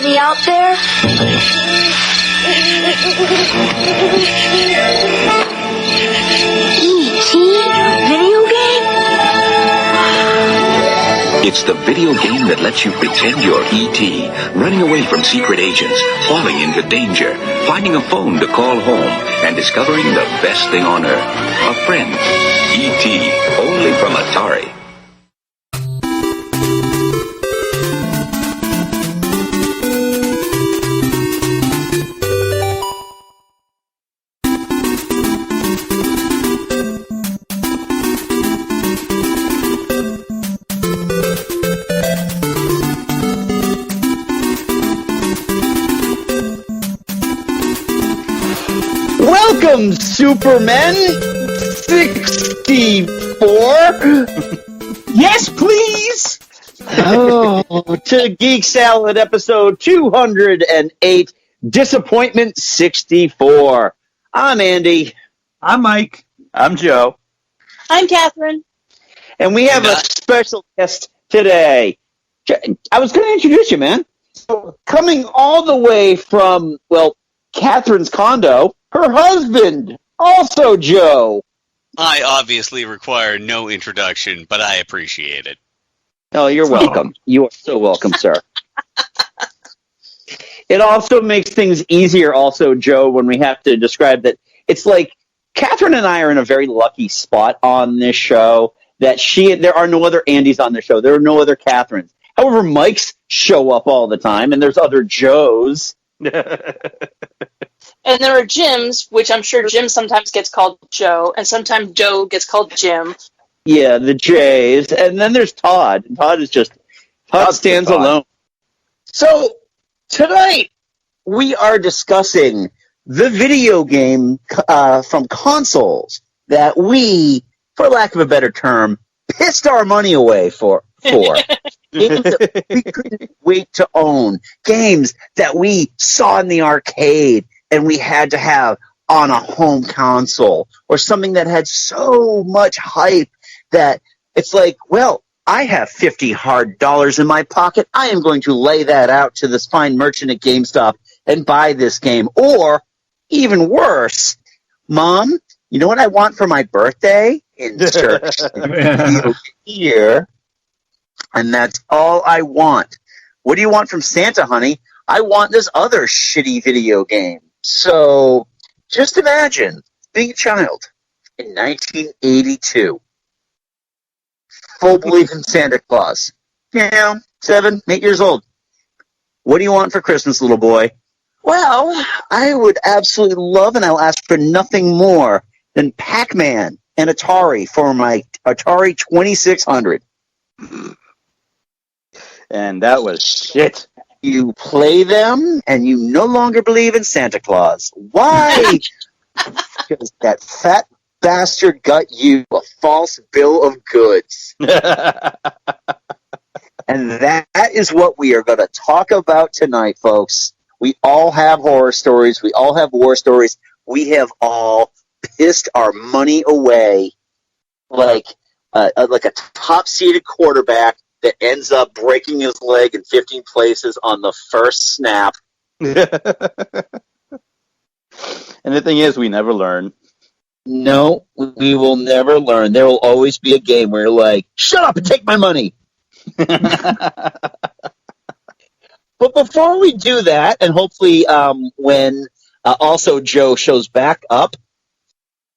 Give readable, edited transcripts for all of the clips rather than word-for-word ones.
anybody out there? E.T. Video game? It's the video game that lets you pretend you're E.T., running away from secret agents, falling into danger, finding a phone to call home, and discovering the best thing on earth, a friend. E.T., only from Atari. Welcome, Superman 64. Yes, please. Oh, to Geek Salad episode 208, Disappointment 64. I'm Andy. I'm Mike. I'm Joe. I'm Catherine. And we have a special guest today. I was going to introduce you, man. So, coming all the way from, well, Catherine's condo, her husband, also Joe. I obviously require no introduction, but I appreciate it. Oh, you're welcome. You are so welcome, sir. It also makes things easier, also, Joe, when we have to describe that. It's like Catherine and I are in a very lucky spot on this show that there are no other Andys on the show. There are no other Catherines. However, Mike's show up all the time, and there's other Joes. And there are Jims, which I'm sure Jim sometimes gets called Joe, and sometimes Joe gets called Jim. Yeah, the J's. And then there's Todd. And Todd stands alone. So, tonight, we are discussing the video game from consoles that we, for lack of a better term, pissed our money away for. Games that we couldn't wait to own. Games that we saw in the arcade and we had to have on a home console, or something that had so much hype that it's like, well, I have $50 hard in my pocket. I am going to lay that out to this fine merchant at GameStop and buy this game. Or, even worse, Mom, you know what I want for my birthday? Insert here. And that's all I want. What do you want from Santa, honey? I want this other shitty video game. So, just imagine being a child in 1982. Full belief in Santa Claus. 7, 8 years old. What do you want for Christmas, little boy? Well, I would absolutely love, and I'll ask for nothing more than Pac-Man and Atari for my Atari 2600. And that was shit. You play them, and you no longer believe in Santa Claus. Why? Because that fat bastard got you a false bill of goods. And that is what we are going to talk about tonight, folks. We all have horror stories. We all have war stories. We have all pissed our money away like a top-seeded quarterback that ends up breaking his leg in 15 places on the first snap. And the thing is, we never learn. No, we will never learn. There will always be a game where you're like, shut up and take my money. But before we do that, and hopefully when also Joe shows back up,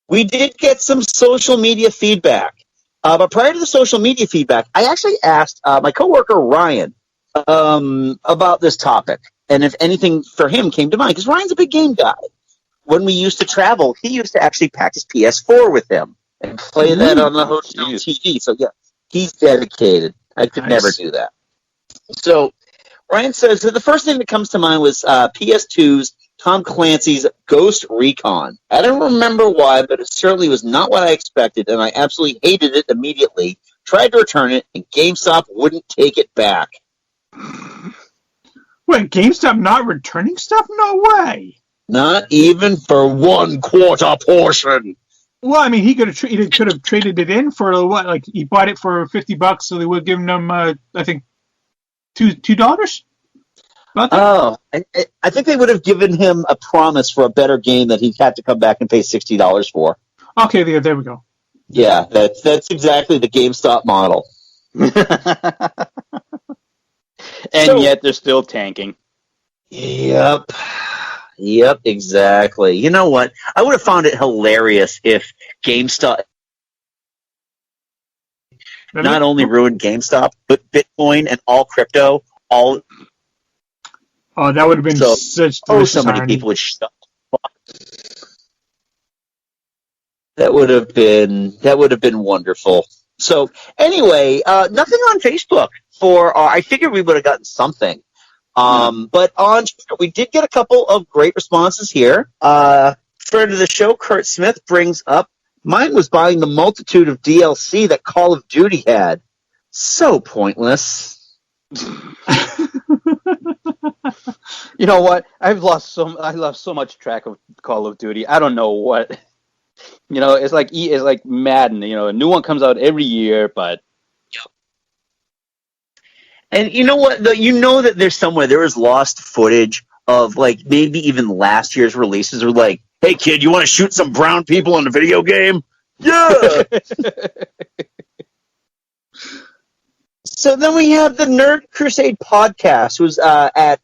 we did get some social media feedback. But prior to the social media feedback, I actually asked my coworker Ryan about this topic, and if anything for him came to mind, because Ryan's a big game guy. When we used to travel, he used to actually pack his PS4 with him and play that on the hotel TV. So, yeah, he's dedicated. I could never do that. So, Ryan says that the first thing that comes to mind was PS2's Tom Clancy's Ghost Recon. I don't remember why, but it certainly was not what I expected, and I absolutely hated it immediately. Tried to return it, and GameStop wouldn't take it back. Wait, GameStop not returning stuff? No way. Not even for 1/4 portion. Well, I mean, he could have traded it in for what? Like he bought it for $50, so they would give him, I think, $2. Oh, I think they would have given him a promise for a better game that he had to come back and pay $60 for. Okay, there we go. Yeah, that's exactly the GameStop model. Yet they're still tanking. Yep, exactly. You know what? I would have found it hilarious if GameStop not only ruined GameStop, but Bitcoin and all crypto, all. Oh, that would have been such. So many people would shut. That would have been wonderful. So anyway, nothing on Facebook for. I figured we would have gotten something, but on Twitter, we did get a couple of great responses here. Friend of the show, Kurt Smith brings up, mine was buying the multitude of DLC that Call of Duty had. So pointless. You know what? I lost so much track of Call of Duty. I don't know what. You know, it's like Madden. You know, a new one comes out every year, but. And you know what? You know that there's somewhere there is lost footage of like maybe even last year's releases. Or like, hey kid, you want to shoot some brown people in a video game? Yeah. So then we have the Nerd Crusade podcast, who's at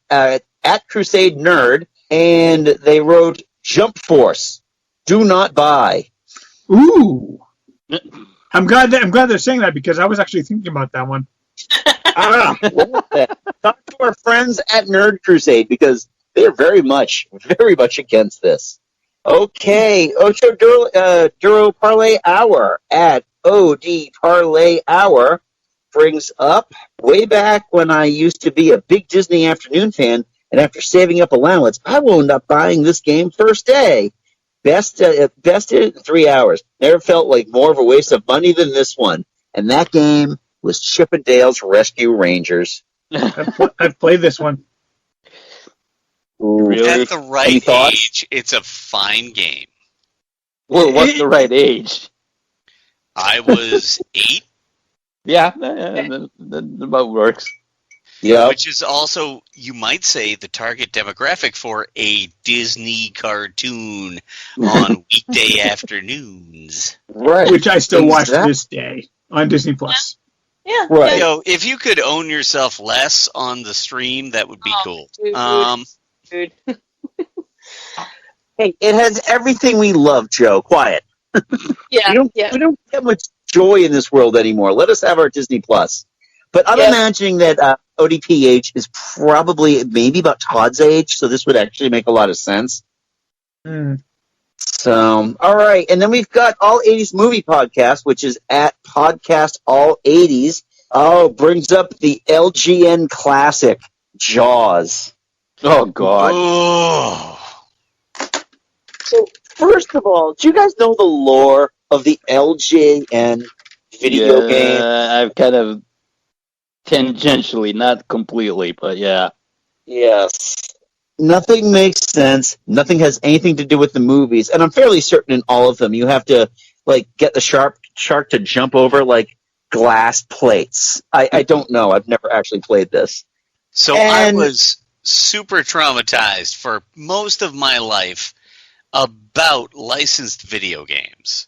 Crusade Nerd, and they wrote Jump Force. Do not buy. Ooh, I'm glad they're saying that because I was actually thinking about that one. Talk to our friends at Nerd Crusade because they're very much against this. Okay, Ocho Duro Parlay Hour at OD Parlay Hour brings up, way back when I used to be a big Disney Afternoon fan, and after saving up allowance, I wound up buying this game first day. Bested in 3 hours. Never felt like more of a waste of money than this one. And that game was Chip and Dale's Rescue Rangers. I've played this one. Really? At the right age, it's a fine game. Well, what's the right age? I was 8. Yeah, that about works. Yeah. Which is also, you might say, the target demographic for a Disney cartoon on weekday afternoons. Right. Which I still watch to this day on Disney Plus. Yeah. Right. You know, if you could own yourself less on the stream, that would be cool. Dude. Hey, it has everything we love, Joe. Quiet. Yeah. We don't get much joy in this world anymore. Let us have our Disney Plus. But I'm imagining that ODPH is probably maybe about Todd's age, so this would actually make a lot of sense. Mm. So, all right. And then we've got All 80s Movie Podcast, which is at Podcast All 80s. Oh, brings up the LGN classic, Jaws. Oh, God. Oh. So, first of all, do you guys know the lore of the LGN video game? I've kind of tangentially, not completely, but yeah. Yes. Nothing makes sense. Nothing has anything to do with the movies. And I'm fairly certain in all of them you have to, like, get the shark to jump over, like, glass plates. I don't know. I've never actually played this. So I was super traumatized for most of my life about licensed video games.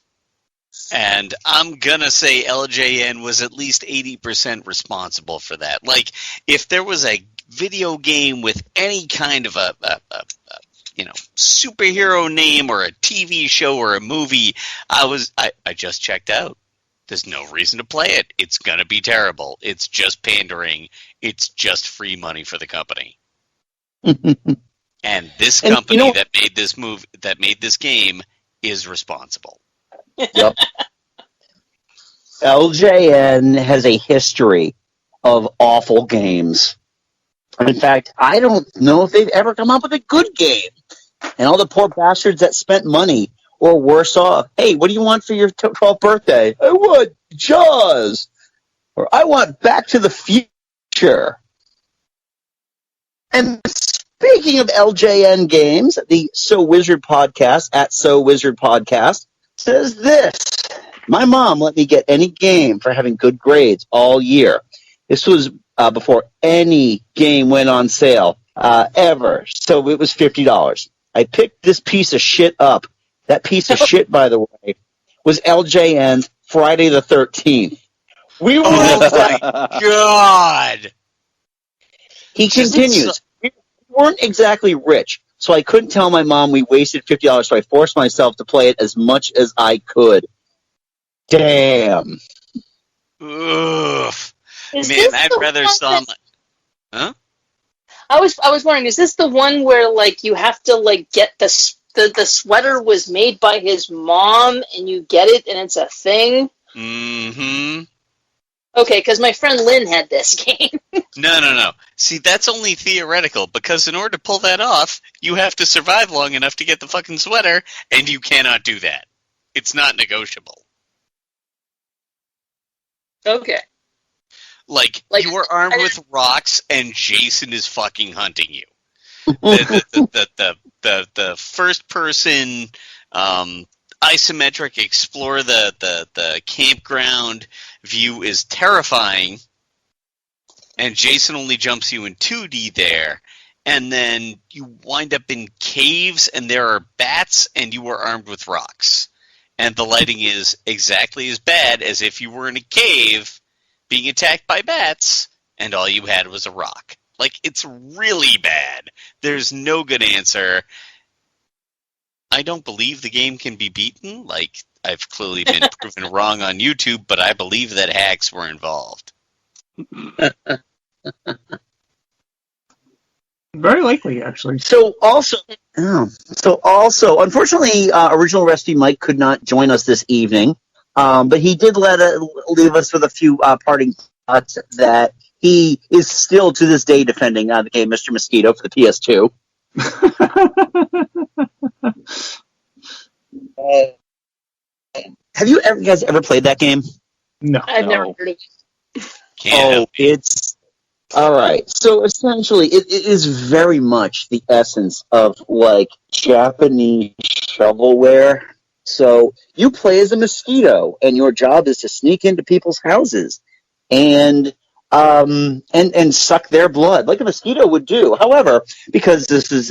And I'm going to say LJN was at least 80% responsible for that. Like, if there was a video game with any kind of a superhero name or a TV show or a movie, I just checked out. There's no reason to play it. It's going to be terrible. It's just pandering. It's just free money for the company. And this company that made this game is responsible. Yep. LJN has a history of awful games. In fact, I don't know if they've ever come up with a good game. And all the poor bastards that spent money or worse off. Hey, what do you want for your 12th birthday? I want Jaws. Or I want Back to the Future. And speaking of LJN games, the So Wizard podcast at So Wizard Podcast says this. My mom let me get any game for having good grades all year. This was before any game went on sale. ever. So it was $50. I picked this piece of shit up. That piece of shit, by the way, was LJN's Friday the 13th. We were Oh my god! He continues. We weren't exactly rich, so I couldn't tell my mom we wasted $50, so I forced myself to play it as much as I could. Damn. Oof. Is Man, this I'd the rather one saw that- my... Huh? I was wondering, is this the one where like you have to like get the sweater was made by his mom and you get it and it's a thing? Mm-hmm. Okay, because my friend Lynn had this game. No. See, that's only theoretical, because in order to pull that off, you have to survive long enough to get the fucking sweater, and you cannot do that. It's not negotiable. Okay. Like you are armed with rocks, and Jason is fucking hunting you. The first person isometric explore the campground view is terrifying, and Jason only jumps you in 2D there, and then you wind up in caves and there are bats and you are armed with rocks, and the lighting is exactly as bad as if you were in a cave being attacked by bats and all you had was a rock. Like, it's really bad. There's no good answer. I don't believe the game can be beaten. Like, I've clearly been proven wrong on YouTube, but I believe that hacks were involved. Very likely, actually. So also, unfortunately, original Rusty Mike could not join us this evening, but he did leave us with a few parting thoughts that he is still to this day defending the game Mr. Mosquito for the PS2. Have you guys ever played that game? No. I've never heard of it. It's all right. So essentially, it is very much the essence of like Japanese shovelware. So you play as a mosquito, and your job is to sneak into people's houses and suck their blood like a mosquito would do. However, because this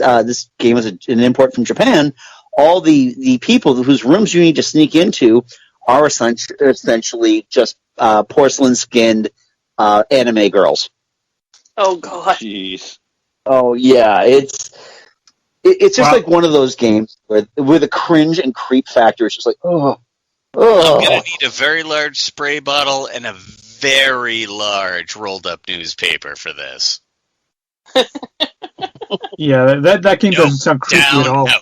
game is an import from Japan, all the people whose rooms you need to sneak into are essentially just porcelain-skinned anime girls. Oh god. Jeez. Oh yeah, it's just like one of those games where the cringe and creep factor is just like, oh. I'm going to need a very large spray bottle and a very large rolled-up newspaper for this. Yeah, that game doesn't sound creepy at all. Out.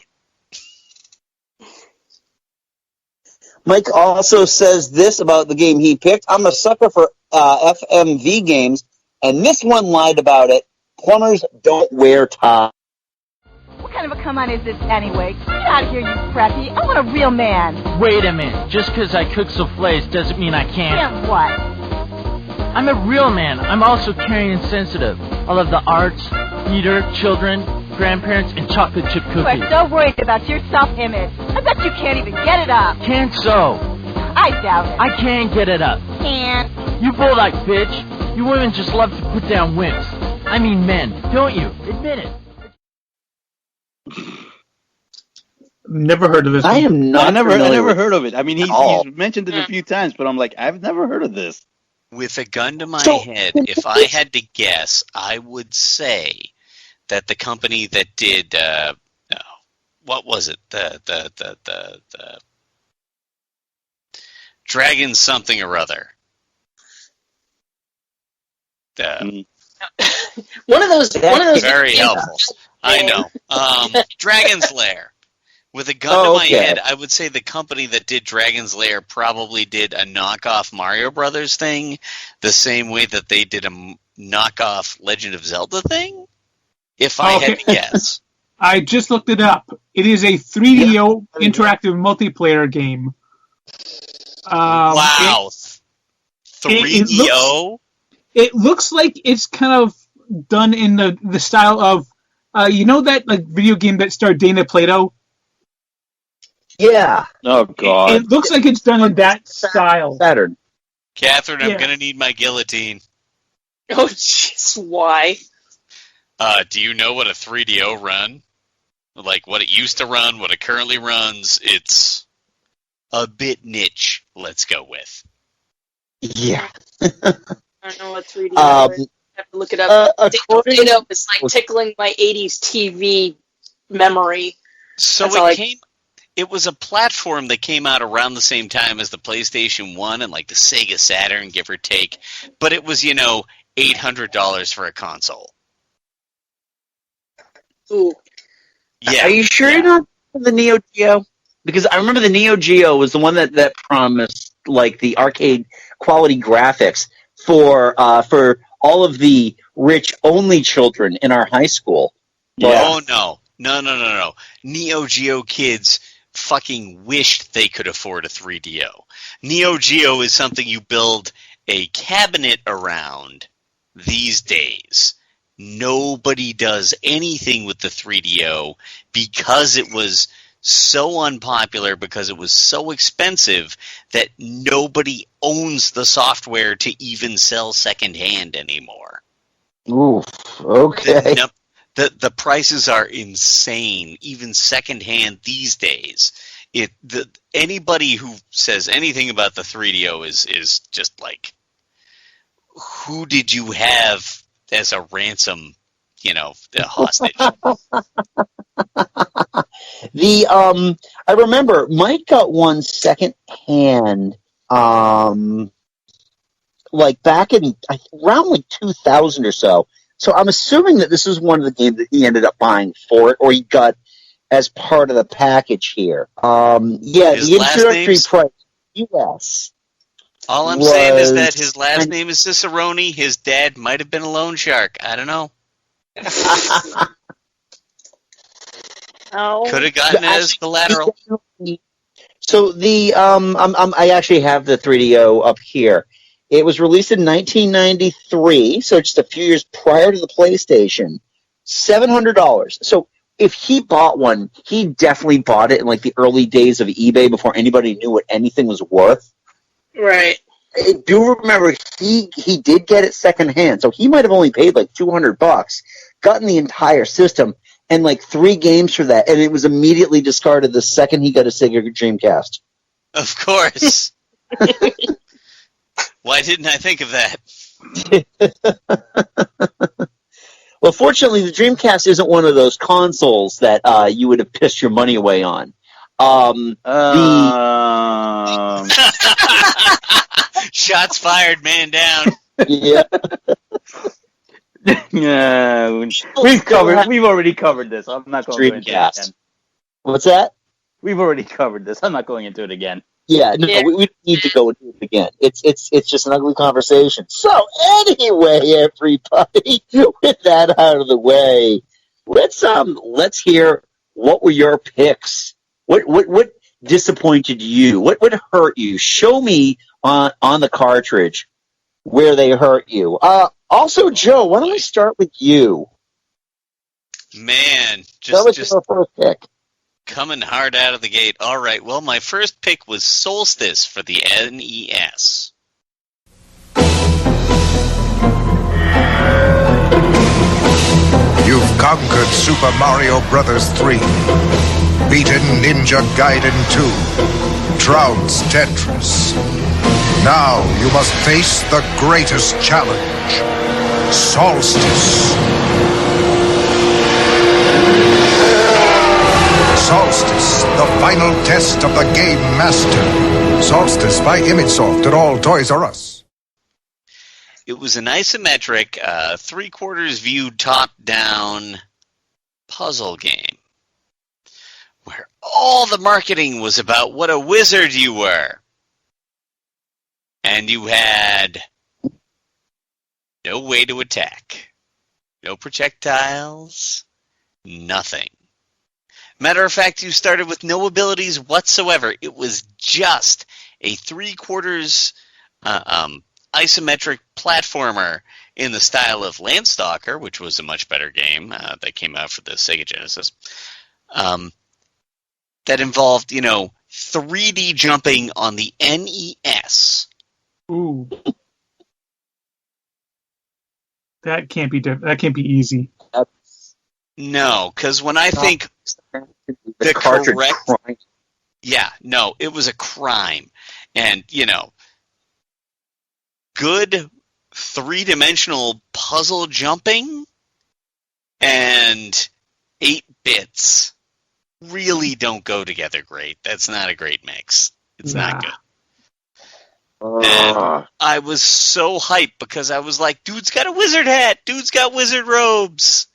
Mike also says this about the game he picked. I'm a sucker for FMV games, and this one lied about it. Plumbers don't wear ties. What kind of a come on is this anyway? Get out of here, you preppy. I want a real man. Wait a minute. Just because I cook souffles doesn't mean I can't. Can't what? I'm a real man. I'm also caring and sensitive. I love the arts, theater, children, grandparents, and chocolate chip You cookies. are so worried about your self-image. I bet you can't even get it up. Can't so. I doubt it. I can get it up. Can't. You bulldog bitch. You women just love to put down wimps. I mean men, don't you? Admit it. Never heard of this. I am not. I never familiar heard of it. I mean, he's all. mentioned it a few times, but I'm like, I've never heard of this. With a gun to my head, if I had to guess, I would say that the company that did what was it? The Dragon something or other. One of those Very helpful. I know. Dragon's Lair. With a gun to my head, I would say the company that did Dragon's Lair probably did a knockoff Mario Brothers thing, the same way that they did a knockoff Legend of Zelda thing, if I had to guess. I just looked it up. It is a 3DO interactive multiplayer game. Wow. 3DO? It looks like it's kind of done in the style of, you know that like video game that starred Dana Plato? Yeah. Oh God. It looks like it's done in that style. Saturn. Catherine, I'm Yeah. going to need my guillotine. Oh jeez, why? Do you know what a 3DO run? Like what it used to run, what it currently runs? It's a bit niche, let's go with. Yeah. I don't know what 3D is. I have to look it up. Data was like tickling my 80s TV memory. So it was a platform that came out around the same time as the PlayStation 1 and like the Sega Saturn, give or take. But it was, $800 for a console. Ooh. Yeah. Are you sure you're not the Neo Geo? Because I remember the Neo Geo was the one that promised like the arcade quality graphics for all of the rich only children in our high school. Yeah. Oh no. Neo Geo kids fucking wished they could afford a 3DO. Neo Geo is something you build a cabinet around these days. Nobody does anything with the 3DO because it was so unpopular, because it was so expensive that nobody owns the software to even sell secondhand anymore. Oof, okay. The prices are insane, even secondhand these days. Anybody who says anything about the 3DO is just like, who did you have as a ransom, hostage? I remember Mike got one second hand, like back in around like 2000 or so. So I'm assuming that this is one of the games that he ended up buying for it, or he got as part of the package here. The introductory price, US. All I'm saying is that his last name is Cicerone. His dad might have been a loan shark. I don't know. Could have gotten as collateral. So I actually have the 3DO up here. It was released in 1993, so just a few years prior to the PlayStation. $700. So if he bought one, he definitely bought it in like the early days of eBay before anybody knew what anything was worth. Right. I do remember he did get it secondhand, so he might have only paid like $200, gotten the entire system, and like 3 games for that, and it was immediately discarded the second he got a Sega Dreamcast. Of course. Why didn't I think of that? Well, fortunately, the Dreamcast isn't one of those consoles that you would have pissed your money away on. Shots fired, man down. Yeah. Yeah, we've already covered this. I'm not going into it again. What's that? We've already covered this. I'm not going into it again. Yeah, no, we need to go into it again. It's just an ugly conversation. So anyway, everybody, with that out of the way, let's hear what were your picks. What disappointed you? What hurt you? Show me on the cartridge where they hurt you. Also, Joe, why don't we start with you? Man, that was your first pick. Coming hard out of the gate. All right, well, my first pick was Solstice for the NES. You've conquered Super Mario Bros. 3, beaten Ninja Gaiden 2, trounced Tetris. Now you must face the greatest challenge, Solstice. Solstice, the final test of the Game Master. Solstice by ImageSoft at all Toys R Us. It was an isometric, 3/4 view top-down puzzle game where all the marketing was about what a wizard you were. And you had no way to attack. No projectiles. Nothing. Matter of fact, you started with no abilities whatsoever. It was just a 3/4 isometric platformer in the style of Landstalker, which was a much better game that came out for the Sega Genesis. That involved, 3D jumping on the NES. Ooh. That can't be easy. No, because when I think the cartridge crime. Yeah, no, it was a crime. And, good three-dimensional puzzle jumping and 8 bits really don't go together great. That's not a great mix. It's not good. And I was so hyped because I was like, dude's got a wizard hat. Dude's got wizard robes.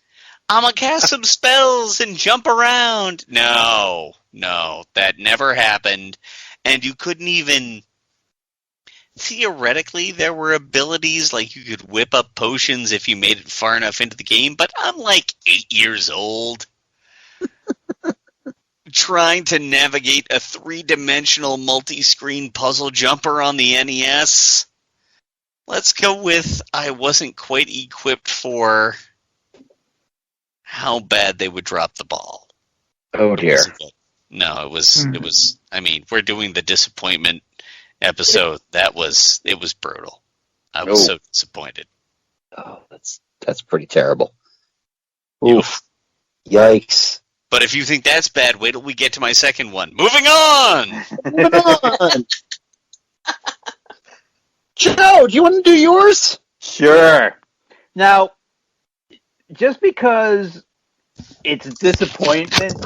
I'm going to cast some spells and jump around. No, that never happened. And you couldn't even... Theoretically, there were abilities, like you could whip up potions if you made it far enough into the game, but I'm like 8 years old. Trying to navigate a three-dimensional multi-screen puzzle jumper on the NES. Let's go with I wasn't quite equipped for how bad they would drop the ball. Oh dear. No, it was, I mean, we're doing the disappointment episode. It was brutal. I was so disappointed. Oh, that's pretty terrible. Oof. Yikes. But if you think that's bad, wait till we get to my second one. Moving on! Joe, do you want to do yours? Sure. Now, just because it's disappointment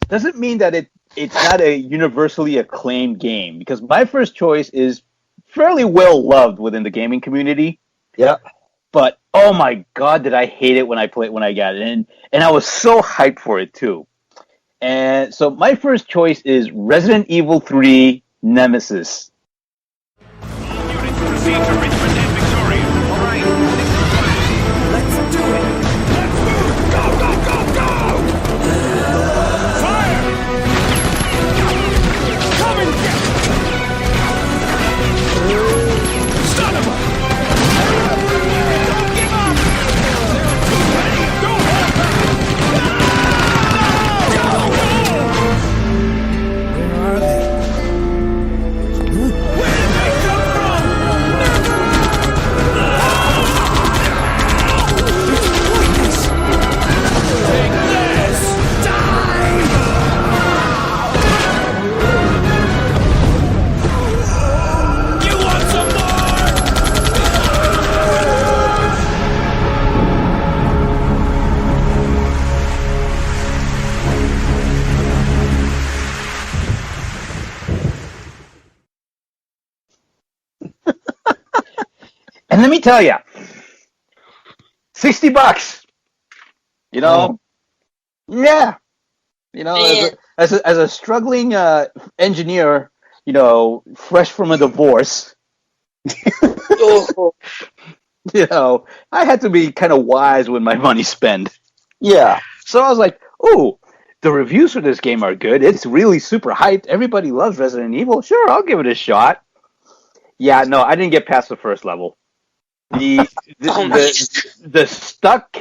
doesn't mean that it's not a universally acclaimed game. Because my first choice is fairly well loved within the gaming community. Yeah. But oh my god, did I hate it when I got it, and I was so hyped for it too. And so my first choice is Resident Evil 3 Nemesis. And let me tell you, $60. You know, yeah. You know, as a struggling engineer, you know, fresh from a divorce, you know, I had to be kind of wise with my money spent. Yeah. So I was like, "Ooh, the reviews for this game are good. It's really super hyped. Everybody loves Resident Evil. Sure, I'll give it a shot." Yeah, no, I didn't get past the first level. The stuck.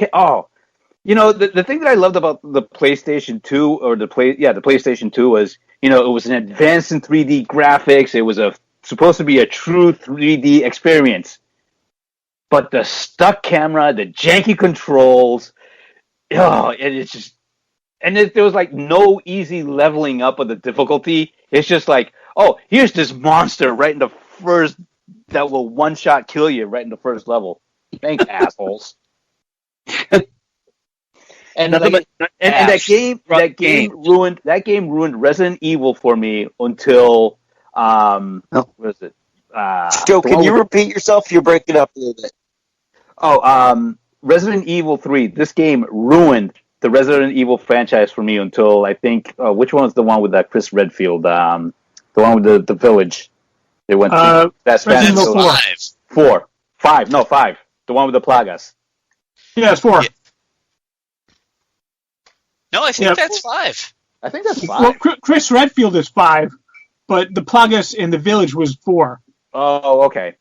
You know, the thing that I loved about the PlayStation 2 or the PlayStation 2 was, you know, it was an advance in 3D graphics. It was supposed to be a true 3D experience. But the stuck camera, the janky controls, it's just, and there was like no easy leveling up of the difficulty. It's just like, oh, here's this monster right in the first that will one-shot kill you right in the first level. Thanks, assholes. And that game ruined Resident Evil for me until what was it? Joe, can you repeat yourself? You're breaking up a little bit. Resident Evil 3. This game ruined the Resident Evil franchise for me until I think which one was the one with that Chris Redfield? The one with the village. They went to that's Resident Evil 4. 5. No, 5. The one with the plagas. Yeah, it's 4. Yeah. No, I think that's 5. I think that's 5. Well, Chris Redfield is 5, but the plagas in the village was 4. Oh, okay.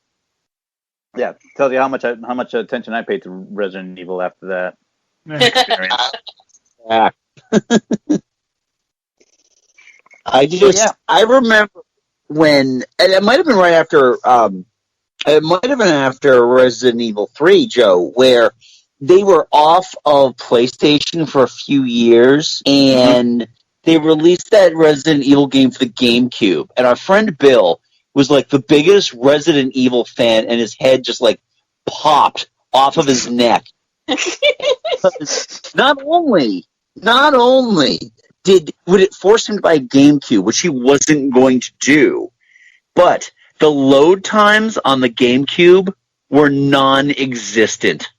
Yeah, tells you how much attention I paid to Resident Evil after that. Yeah. I remember when, and it might have been right after, it might have been after Resident Evil 3, Joe, where they were off of PlayStation for a few years, and they released that Resident Evil game for the GameCube. And our friend Bill was like the biggest Resident Evil fan, and his head just like popped off of his neck. Not only would it force him to buy a GameCube, which he wasn't going to do, but the load times on the GameCube were non-existent.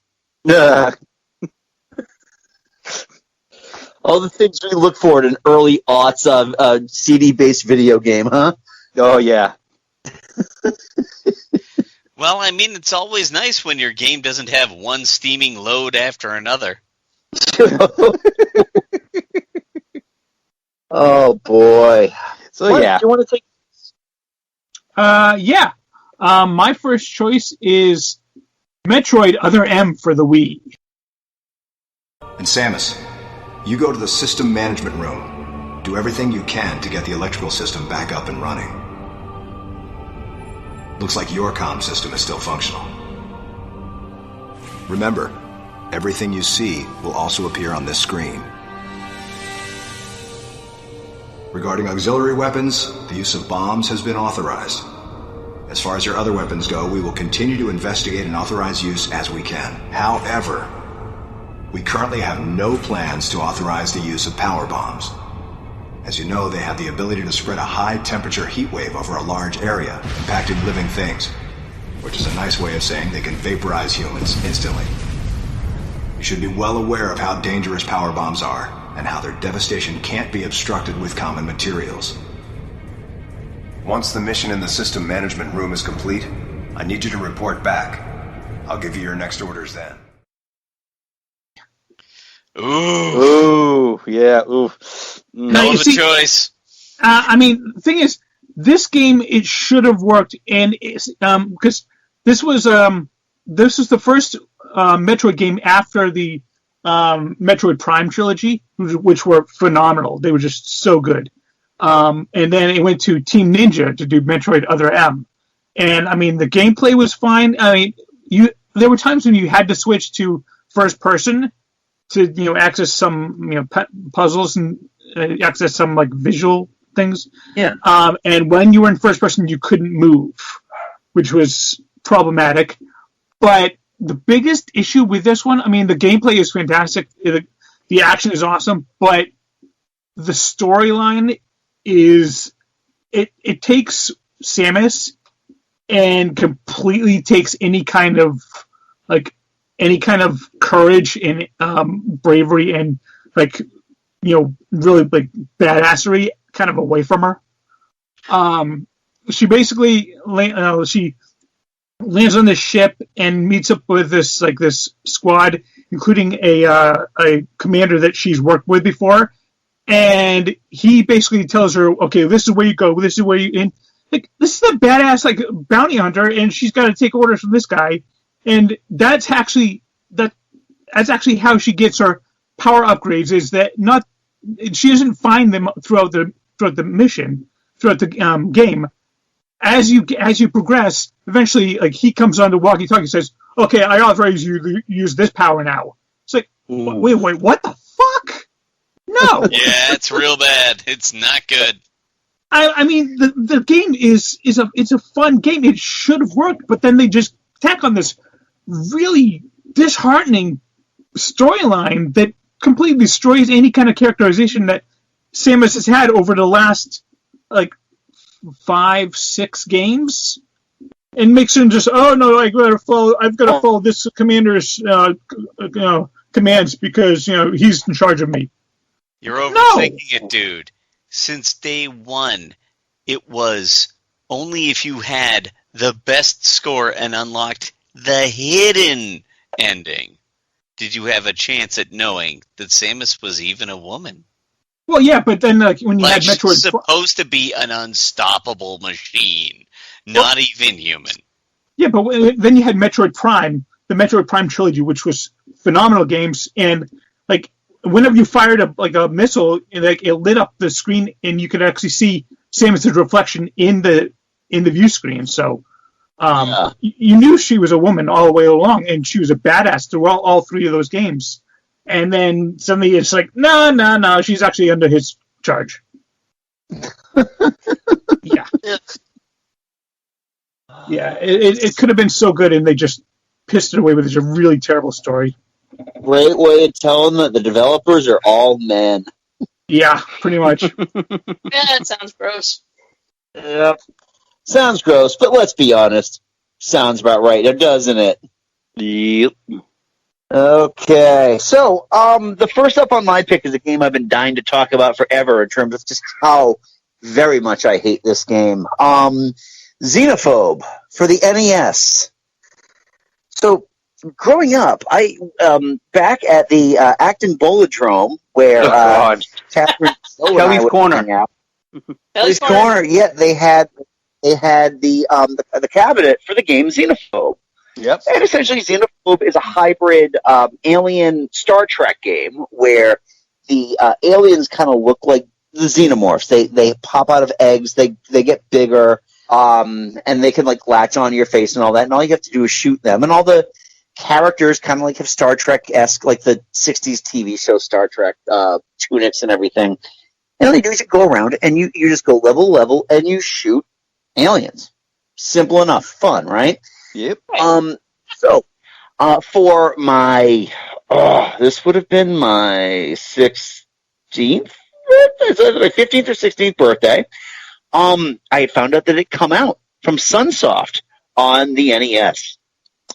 All the things we look for in an early aughts of CD-based video game, huh? Oh, yeah. Well, I mean, it's always nice when your game doesn't have one steaming load after another. Oh, boy. So, yeah. Do you want to take... Yeah. My first choice is Metroid Other M for the Wii. And Samus, you go to the system management room. Do everything you can to get the electrical system back up and running. Looks like your comm system is still functional. Remember, everything you see will also appear on this screen. Regarding auxiliary weapons, the use of bombs has been authorized. As far as your other weapons go, we will continue to investigate and authorize use as we can. However, we currently have no plans to authorize the use of power bombs. As you know, they have the ability to spread a high-temperature heat wave over a large area, impacting living things, which is a nice way of saying they can vaporize humans instantly. You should be well aware of how dangerous power bombs are, and how their devastation can't be obstructed with common materials. Once the mission in the system management room is complete, I need you to report back. I'll give you your next orders then. Ooh, yeah, ooh. Hell of a choice. I mean, the thing is, this game, it should have worked, and because this was the first Metroid game after the Metroid Prime trilogy, which were phenomenal. They were just so good. And then it went to Team Ninja to do Metroid Other M. And, I mean, the gameplay was fine. I mean, there were times when you had to switch to first person to, access some, puzzles and access some, visual things. Yeah. And when you were in first person, you couldn't move, which was problematic. But the biggest issue with this one, I mean, the gameplay is fantastic. The action is awesome, but the storyline is, it takes Samus and completely takes any kind of courage and bravery and really badassery kind of away from her. She basically she lands on this ship and meets up with this squad, including a commander that she's worked with before, and he basically tells her, okay, this is where you go, this is where you in. This is a badass bounty hunter, and she's got to take orders from this guy, and that's actually how she gets her power upgrades. Is that not? She doesn't find them throughout the mission, throughout the game. As you progress, eventually, he comes on the walkie-talkie and says, "Okay, I authorize you to use this power now." It's like, wait, what the fuck? No. Yeah, it's real bad. It's not good. I mean, the game is a fun game. It should have worked, but then they just tack on this really disheartening storyline that completely destroys any kind of characterization that Samus has had over the last 5-6 games, and makes him just, oh no, I've got to follow this commander's commands because he's in charge of me. You're overthinking it, dude. Since day one, it was only if you had the best score and unlocked the hidden ending did you have a chance at knowing that Samus was even a woman. Well, yeah, but then when you had Metroid... She's supposed to be an unstoppable machine, not even human. Yeah, but then you had Metroid Prime, the Metroid Prime trilogy, which was phenomenal games, and whenever you fired a missile, it lit up the screen, and you could actually see Samus's reflection in the view screen. So, You knew she was a woman all the way along, and she was a badass through all three of those games. And then suddenly it's like, no, she's actually under his charge. Yeah. Yeah, it could have been so good, and they just pissed it away with a really terrible story. Great way of telling that the developers are all men. Yeah, pretty much. Yeah, it sounds gross. Yep. Sounds gross, but let's be honest. Sounds about right, doesn't it? Yep. Okay, so the first up on my pick is a game I've been dying to talk about forever in terms of just how very much I hate this game. Xenophobe for the NES. So, growing up, I back at the Acton Bolodrome where Catherine Kelly's Corner. Kelly's Corner. Yeah, they had the cabinet for the game Xenophobe. Yep. And essentially, Xenophobe is a hybrid alien Star Trek game where the aliens kind of look like the xenomorphs. They pop out of eggs. They get bigger. And they can like latch onto your face and all that. And all you have to do is shoot them. And all the characters kind of like have Star Trek-esque, like the 60s TV show Star Trek tunics and everything. And all you do is you go around and you just go level to level and you shoot aliens. Simple enough. Fun, right? Yep. So, for my, this would have been my 16th, my 15th or 16th birthday. I had found out that it had come out from Sunsoft on the NES.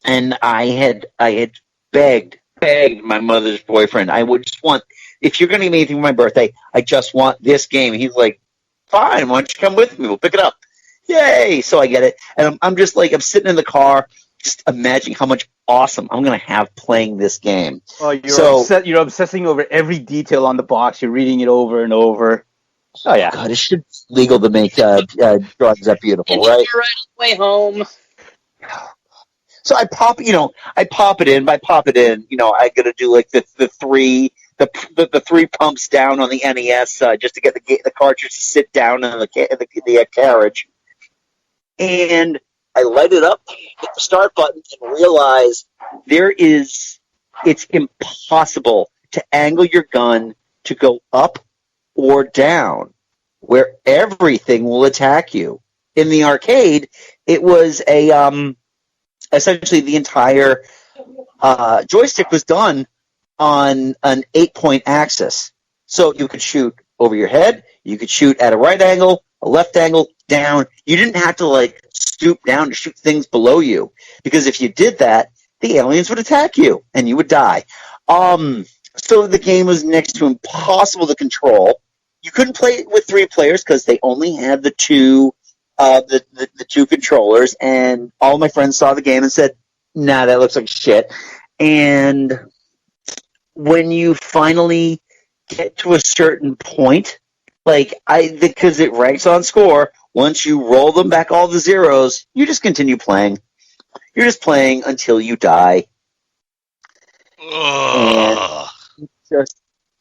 And I had begged my mother's boyfriend, I would just want, if you're going to give me anything for my birthday, I just want this game. And he's like, fine, why don't you come with me? We'll pick it up. Yay! So I get it. And I'm just like, I'm sitting in the car, just imagining how much awesome I'm going to have playing this game. Oh, you're obsessing over every detail on the box. You're reading it over and over. Oh, yeah. God, it should be legal to make drugs that beautiful, right? You're right on the way home. So I pop it in. By pop it in, I got to do like the three pumps down on the NES just to get the cartridge to sit down in the carriage. And I light it up, hit the start button, and realize it's impossible to angle your gun to go up or down, where everything will attack you. In the arcade, it was essentially the entire joystick was done on an 8-point axis. So you could shoot over your head, you could shoot at a right angle, a left angle, down. You didn't have to like stoop down to shoot things below you, because if you did that, the aliens would attack you and you would die. So the game was next to impossible to control. You couldn't play it with 3 players because they only had the two controllers, and all my friends saw the game and said, nah, that looks like shit. And when you finally get to a certain point, because it ranks on score, once you roll them back all the zeros, you just continue playing. You're just playing until you die.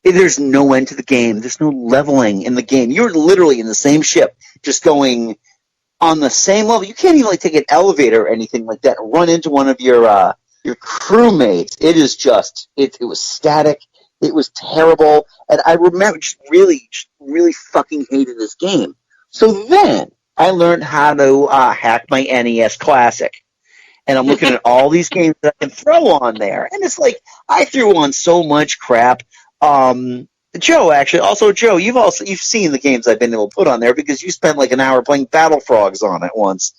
And there's no end to the game. There's no leveling in the game. You're literally in the same ship, just going on the same level. You can't even take an elevator or anything like that and run into one of your crewmates. It is just, it was static. It was terrible. And I remember just really fucking hated this game. So then I learned how to hack my NES Classic. And I'm looking at all these games that I can throw on there. And it's like, I threw on so much crap. Joe, you've seen the games I've been able to put on there because you spent like an hour playing Battle Frogs on it once.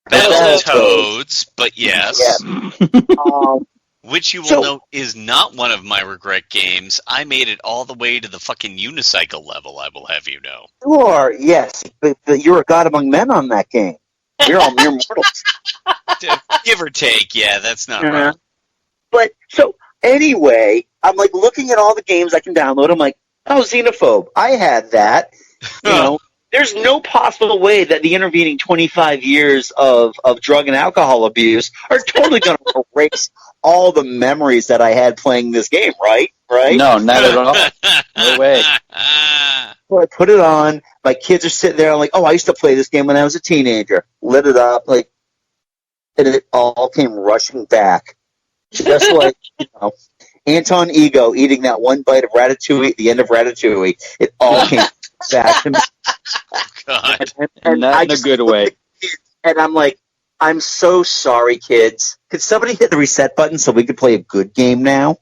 Battletoads, but yes. Yeah. Which you will note is not one of my regret games. I made it all the way to the fucking unicycle level, I will have you know. You are, yes. But you're a god among men on that game. We're all mere mortals. Give or take, yeah, that's not wrong. But, so, anyway, I'm like looking at all the games I can download. I'm like, oh, Xenophobe. I had that. There's no possible way that the intervening 25 years of drug and alcohol abuse are totally going to erase all the memories that I had playing this game, right? No, not at all. No way. So I put it on. My kids are sitting there. I'm like, oh, I used to play this game when I was a teenager. Lit it up. Like, and it all came rushing back. Just like, Anton Ego eating that one bite of Ratatouille at the end of Ratatouille. It all came back to me. God. And Not in a good way. And I'm like, I'm so sorry, kids. Could somebody hit the reset button so we could play a good game now?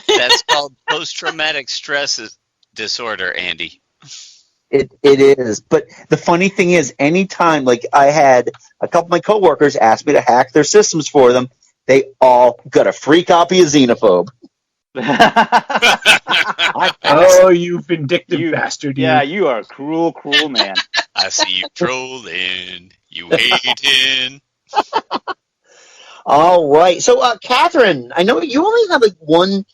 That's called post-traumatic stress disorder, Andy. It is. But the funny thing is, anytime, like, I had a couple of my coworkers ask me to hack their systems for them, they all got a free copy of Xenophobe. Oh, you vindictive bastard. Yeah, you are a cruel, cruel man. I see you trolling. You hating. All right. So, Catherine, I know you only have like one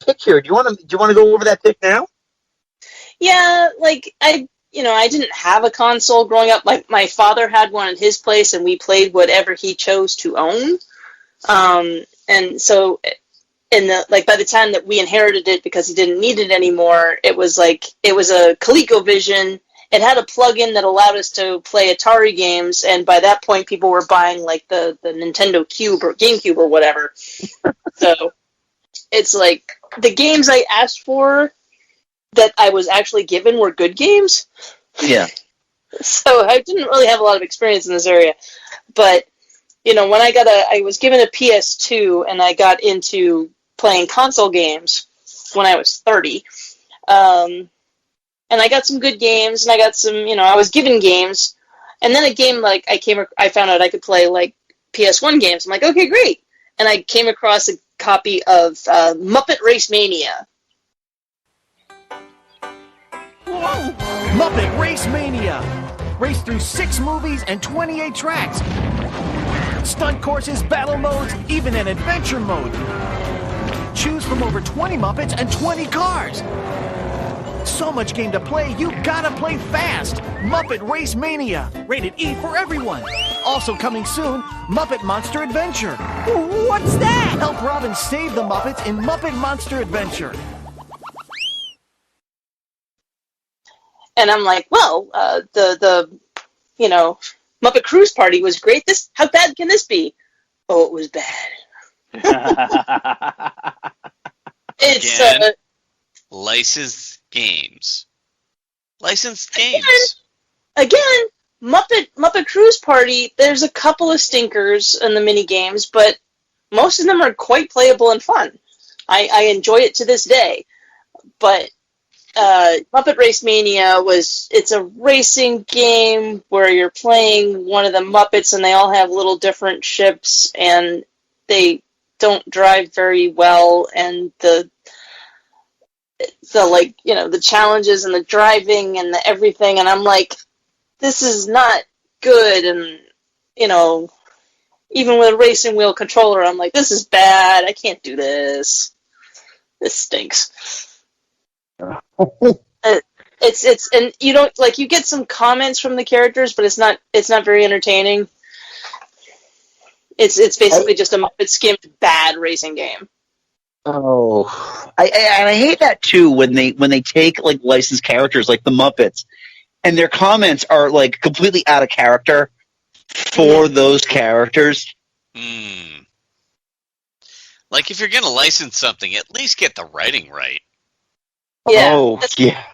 pick here. Do you want to go over that pick now? Yeah, like I didn't have a console growing up. My father had one at his place, and we played whatever he chose to own. And so, by the time that we inherited it, because he didn't need it anymore, it was a ColecoVision. It had a plug-in that allowed us to play Atari games, and by that point, people were buying like the Nintendo Cube or GameCube or whatever. So it's like the games I asked for that I was actually given were good games. Yeah. So I didn't really have a lot of experience in this area, but when I was given a PS2 and I got into playing console games when I was 30. And I got some good games, and I got some, I was given games, and then a game like I found out I could play like PS1 games. I'm like, okay, great, and I came across a copy of Muppet Race Mania. Whoa! Muppet Race Mania! Race through 6 movies and 28 tracks. Stunt courses, battle modes, even an adventure mode. Choose from over 20 Muppets and 20 cars. So much game to play, you gotta play fast. Muppet Race Mania, rated E for everyone. Also coming soon, Muppet Monster Adventure. What's that? Help Robin save the Muppets in Muppet Monster Adventure. And I'm like, well, the Muppet Cruise Party was great. How bad can this be? Oh, it was bad. It's Again, licensed games. Again, Muppet Cruise Party, there's a couple of stinkers in the mini games, but most of them are quite playable and fun. I enjoy it to this day. But Muppet Race Mania it's a racing game where you're playing one of the Muppets and they all have little different ships and they don't drive very well, and the challenges and the driving and the everything, and I'm like, this is not good, and even with a racing wheel controller, I'm like, this is bad, I can't do this. This stinks. It's and you don't you get some comments from the characters, but it's not very entertaining. It's basically just a Muppet skimmed bad racing game. Oh, I hate that too when they take like licensed characters like the Muppets, and their comments are like completely out of character for those characters. Like if you're gonna license something, at least get the writing right. Yeah, yeah.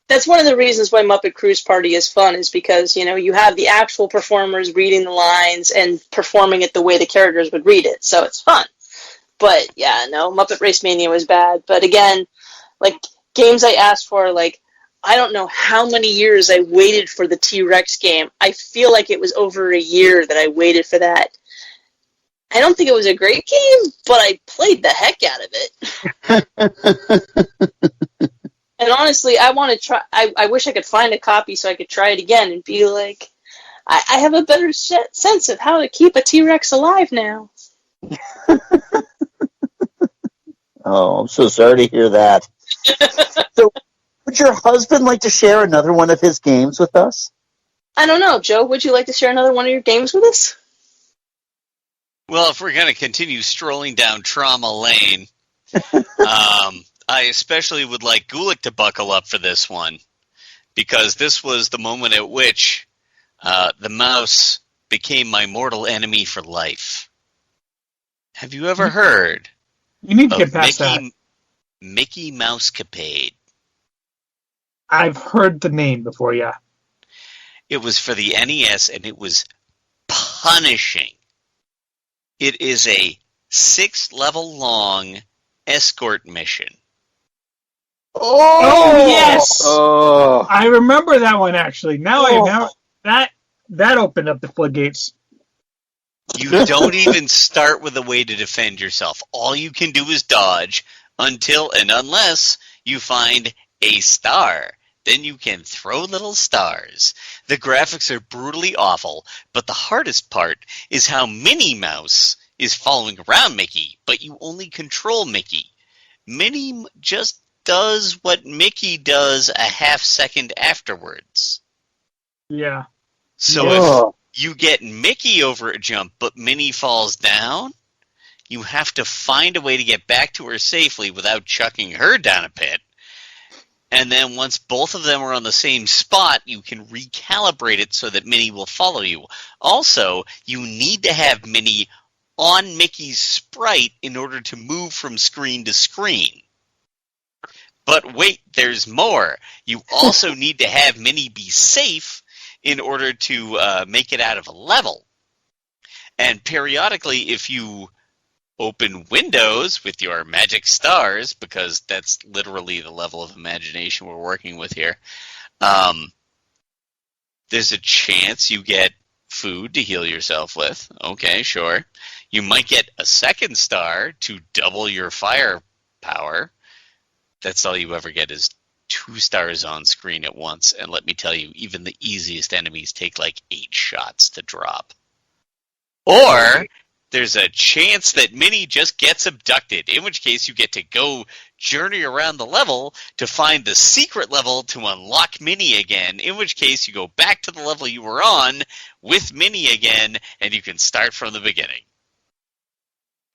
That's one of the reasons why Muppet Cruise Party is fun, is because, you have the actual performers reading the lines and performing it the way the characters would read it, so it's fun. But, yeah, no, Muppet Race Mania was bad. But again, games I asked for, I don't know how many years I waited for the T-Rex game. I feel like it was over a year that I waited for that. I don't think it was a great game, but I played the heck out of it. And honestly, I want to try. I wish I could find a copy so I could try it again and be like, I have a better sense of how to keep a T-Rex alive now. Oh, I'm so sorry to hear that. So, would your husband like to share another one of his games with us? I don't know, Joe. Would you like to share another one of your games with us? Well, if we're going to continue strolling down trauma lane, I especially would like Gulick to buckle up for this one, because this was the moment at which the mouse became my mortal enemy for life. Have you ever heard You need to of get past that. Mickey Mousecapade? I've heard the name before, yeah. It was for the NES, and it was punishing. It is a 6-level long escort mission. Oh yes! Oh, I remember that one actually. Now that opened up the floodgates. You don't even start with a way to defend yourself. All you can do is dodge until and unless you find a star. Then you can throw little stars. The graphics are brutally awful, but the hardest part is how Minnie Mouse is following around Mickey, but you only control Mickey. Minnie just does what Mickey does a half second afterwards. Yeah. So if you get Mickey over a jump, but Minnie falls down, you have to find a way to get back to her safely without chucking her down a pit. And then once both of them are on the same spot, you can recalibrate it so that Minnie will follow you. Also, you need to have Minnie on Mickey's sprite in order to move from screen to screen. But wait, there's more. You also need to have Minnie be safe in order to make it out of a level. And periodically, if you open windows with your magic stars, because that's literally the level of imagination we're working with here, there's a chance you get food to heal yourself with. Okay, sure. You might get a second star to double your fire power. That's all you ever get is 2 stars on screen at once. And let me tell you, even the easiest enemies take like 8 shots to drop. Or there's a chance that Minnie just gets abducted, in which case you get to go journey around the level to find the secret level to unlock Minnie again, in which case you go back to the level you were on with Minnie again, and you can start from the beginning.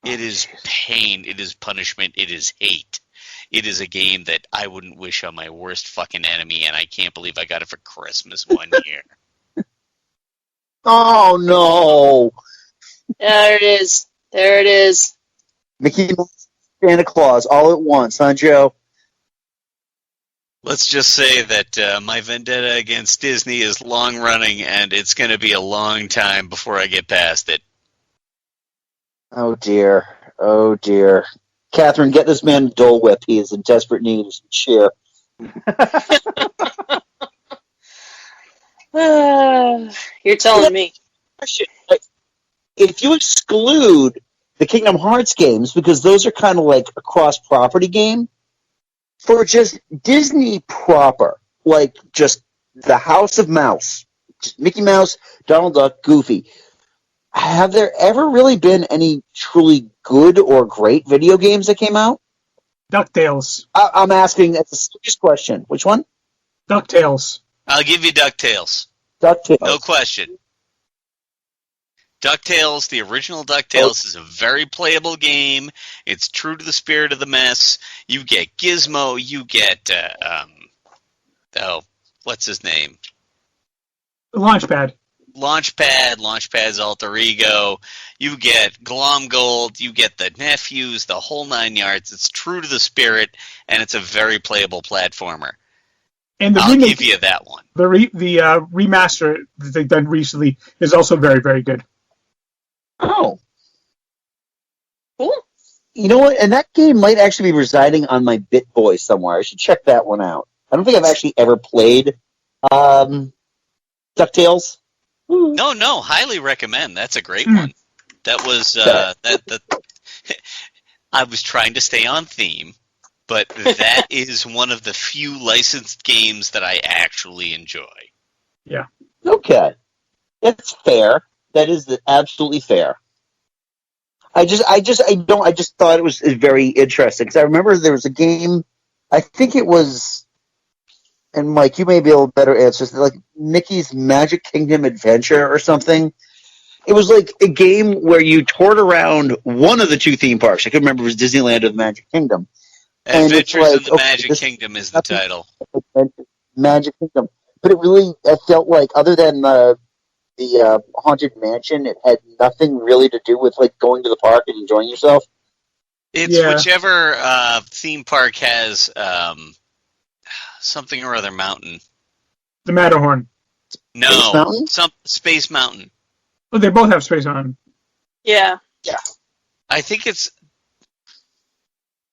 It is pain, it is punishment, it is hate. It is a game that I wouldn't wish on my worst fucking enemy, and I can't believe I got it for Christmas one year. Oh, no. There it is. There it is. Mickey Mouse, Santa Claus, all at once, huh, Joe? Let's just say that my vendetta against Disney is long-running, and it's going to be a long time before I get past it. Oh, dear. Oh, dear. Catherine, get this man Dole Whip. He is in desperate need of some cheer. You're telling me. If you exclude the Kingdom Hearts games, because those are kind of like a cross-property game, for just Disney proper, like just the House of Mouse, just Mickey Mouse, Donald Duck, Goofy, have there ever really been any truly good or great video games that came out? DuckTales. I'm asking, that's a serious question. Which one? DuckTales. I'll give you DuckTales. DuckTales. No question. DuckTales, the original DuckTales, is a very playable game. It's true to the spirit of the mess. You get Gizmo, you get, what's his name? Launchpad. Launchpad's alter ego. You get Glomgold, you get the nephews, the whole 9 yards. It's true to the spirit, and it's a very playable platformer. And I'll give you that one. The remaster that they've done recently is also very, very good. Oh. Cool. You know what? And that game might actually be residing on my BitBoy somewhere. I should check that one out. I don't think I've actually ever played DuckTales. No, highly recommend. That's a great one. That was I was trying to stay on theme, but that is one of the few licensed games that I actually enjoy. Yeah. Okay. That's fair. That is absolutely fair. I just thought it was very interesting because I remember there was a game. I think it was, and Mike, you may be able to better answer this, like Mickey's Magic Kingdom Adventure or something. It was like a game where you toured around one of the 2 theme parks. I couldn't remember if it was Disneyland or the Magic Kingdom. Adventures in the Magic Kingdom is the title. Magic Kingdom. But it really, I felt like, other than the the Haunted Mansion, it had nothing really to do with like going to the park and enjoying yourself. It's whichever theme park has something or other mountain. The Matterhorn. No, Space Mountain? Space Mountain. Oh, they both have Space Mountain. Yeah. I think it's.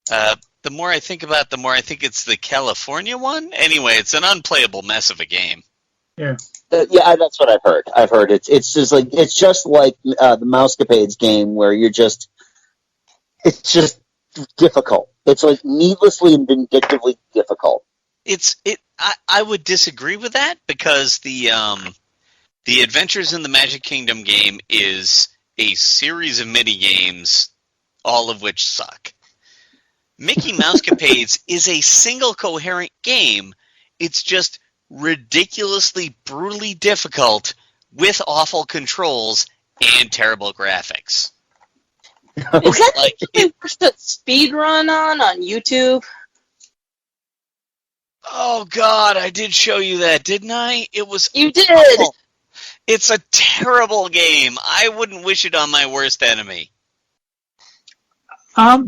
The more I think about it, the more I think it's the California one. Anyway, it's an unplayable mess of a game. Yeah. Yeah, that's what I've heard. I've heard it's just like the Mousecapades game where it's just difficult. It's like needlessly and vindictively difficult. I would disagree with that because the Adventures in the Magic Kingdom game is a series of mini games, all of which suck. Mickey Mousecapades is a single coherent game. It's just ridiculously, brutally difficult with awful controls and terrible graphics. Is that like the speed run on YouTube? Oh God, I did show you that, didn't I? It was You did. awful. It's a terrible game. I wouldn't wish it on my worst enemy.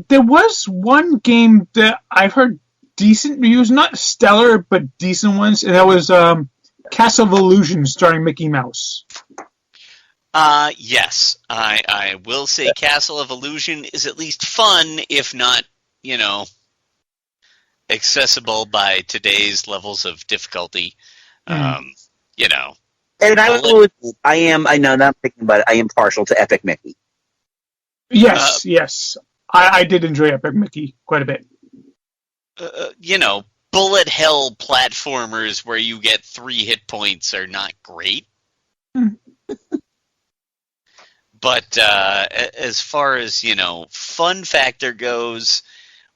There was one game that I've heard decent reviews, not stellar, but decent ones, and that was Castle of Illusion starring Mickey Mouse. Yes, I will say Castle of Illusion is at least fun, if not, accessible by today's levels of difficulty. And I know that I'm thinking about it. I am partial to Epic Mickey. Yes, yes. I did enjoy Epic Mickey quite a bit. Bullet hell platformers where you get 3 hit points are not great. But as far as, fun factor goes,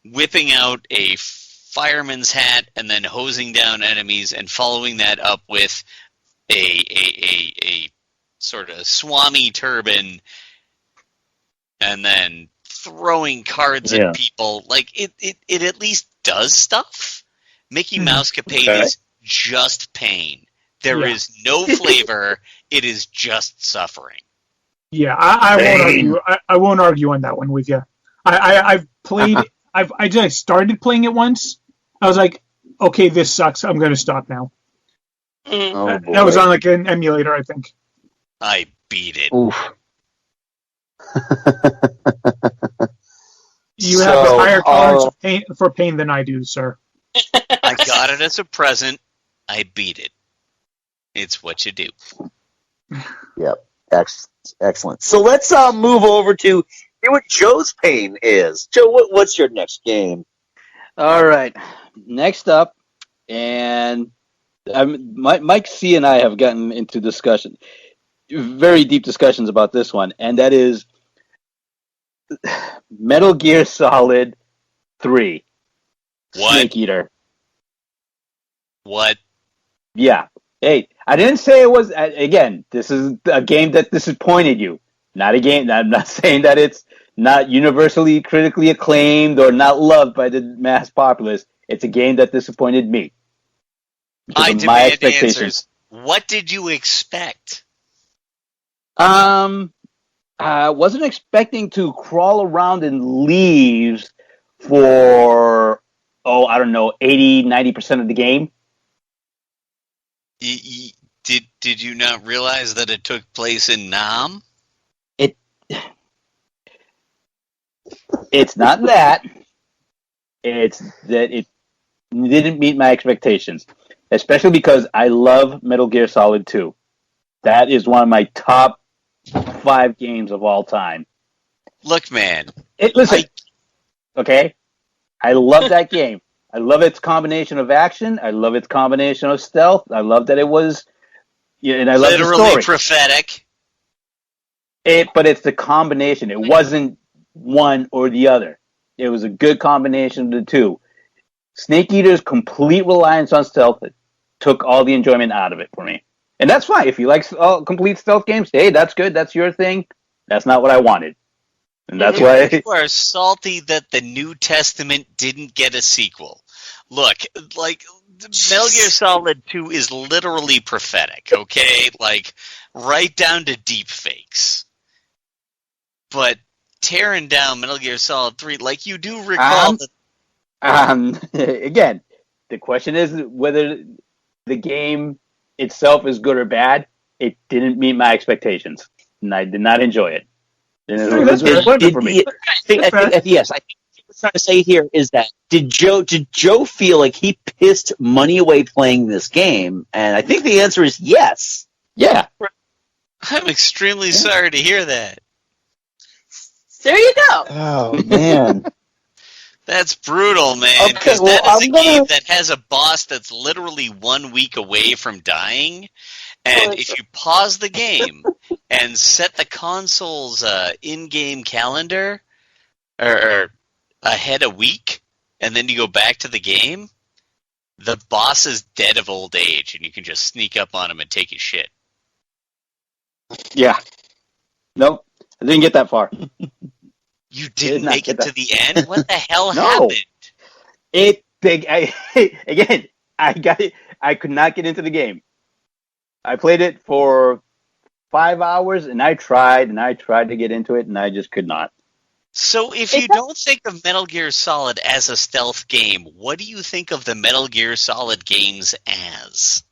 whipping out a fireman's hat and then hosing down enemies and following that up with a sort of Swami turban and then throwing cards at people, like it at least does stuff. Mickey Mousecapade is just pain. There is no flavor. It is just suffering. Yeah, I won't argue. I won't argue on that one with you. I've played. I started playing it once. I was like, okay, this sucks. I'm going to stop now. That was on like an emulator, I think. I beat it. Oof. You have a higher tolerance for pain than I do, sir. I got it as a present. I beat it. It's what you do. Yep. Excellent. So let's move over to see what Joe's pain is. Joe, what's your next game? All right. Next up, and Mike C. and I have gotten into discussion, very deep discussions about this one, and that is Metal Gear Solid 3. What? Snake Eater. What? Yeah. Hey, I didn't say it was, again, this is a game that disappointed you. Not a game, I'm not saying that it's not universally critically acclaimed or not loved by the mass populace. It's a game that disappointed me. I demand answers. What did you expect? I wasn't expecting to crawl around in leaves for, 80, 90% of the game. Did you not realize that it took place in Nam? It's not that. It's that it didn't meet my expectations, especially because I love Metal Gear Solid 2. That is one of my top 5 games of all time. Look, man. Okay? I love that game. I love its combination of action. I love its combination of stealth. I love that it was, and I love the story. Literally prophetic. But it's the combination. It wasn't one or the other. It was a good combination of the two. Snake Eater's complete reliance on stealth took all the enjoyment out of it for me. And that's fine. If you like complete stealth games, hey, that's good. That's your thing. That's not what I wanted. And that's why You are salty that the New Testament didn't get a sequel. Look, like, Metal Gear Solid 2 is literally prophetic, okay? Like, right down to deep fakes. But tearing down Metal Gear Solid 3, like you do recall again, the question is whether the game itself is good or bad. It didn't meet my expectations, and I did not enjoy it. It was disappointment for me. Yes, I think what we're trying to say here is that did Joe feel like he pissed money away playing this game? And I think the answer is yes. Yeah. I'm extremely sorry to hear that. There you go. Oh, man. That's brutal, man. Because that is a game that has a boss that's literally 1 week away from dying. And if you pause the game and set the console's in-game calendar or ahead a week, and then you go back to the game, the boss is dead of old age, and you can just sneak up on him and take his shit. Yeah. Nope. I didn't get that far. You didn't make it to the end? What the hell happened? Again, I could not get into the game. I played it for 5 hours, and I tried to get into it, and I just could not. So if you don't think of Metal Gear Solid as a stealth game, what do you think of the Metal Gear Solid games as?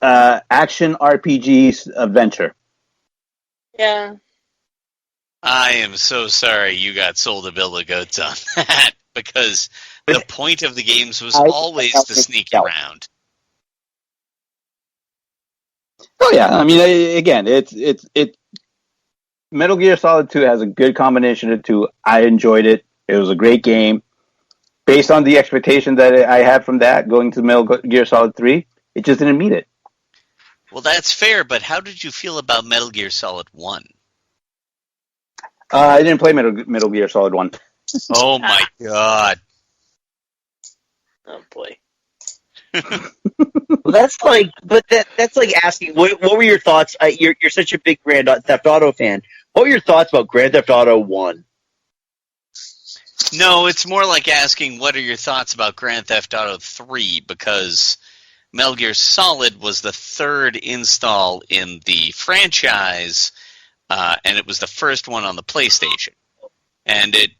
Action RPGs adventure. Yeah. I am so sorry you got sold a bill of goods on that, because the point of the games was always to sneak around. Oh yeah, I mean, again, it's Metal Gear Solid 2 has a good combination of two. I enjoyed it. It was a great game. Based on the expectation that I had from that, going to Metal Gear Solid 3, it just didn't meet it. Well, that's fair, but how did you feel about Metal Gear Solid 1? I didn't play Metal Gear Solid 1. Oh my god. Oh boy. Well, that's like asking, what were your thoughts? You're such a big Grand Theft Auto fan. What were your thoughts about Grand Theft Auto 1? No, it's more like asking, what are your thoughts about Grand Theft Auto 3? Because Metal Gear Solid was the third install in the franchise, and it was the first one on the PlayStation. And it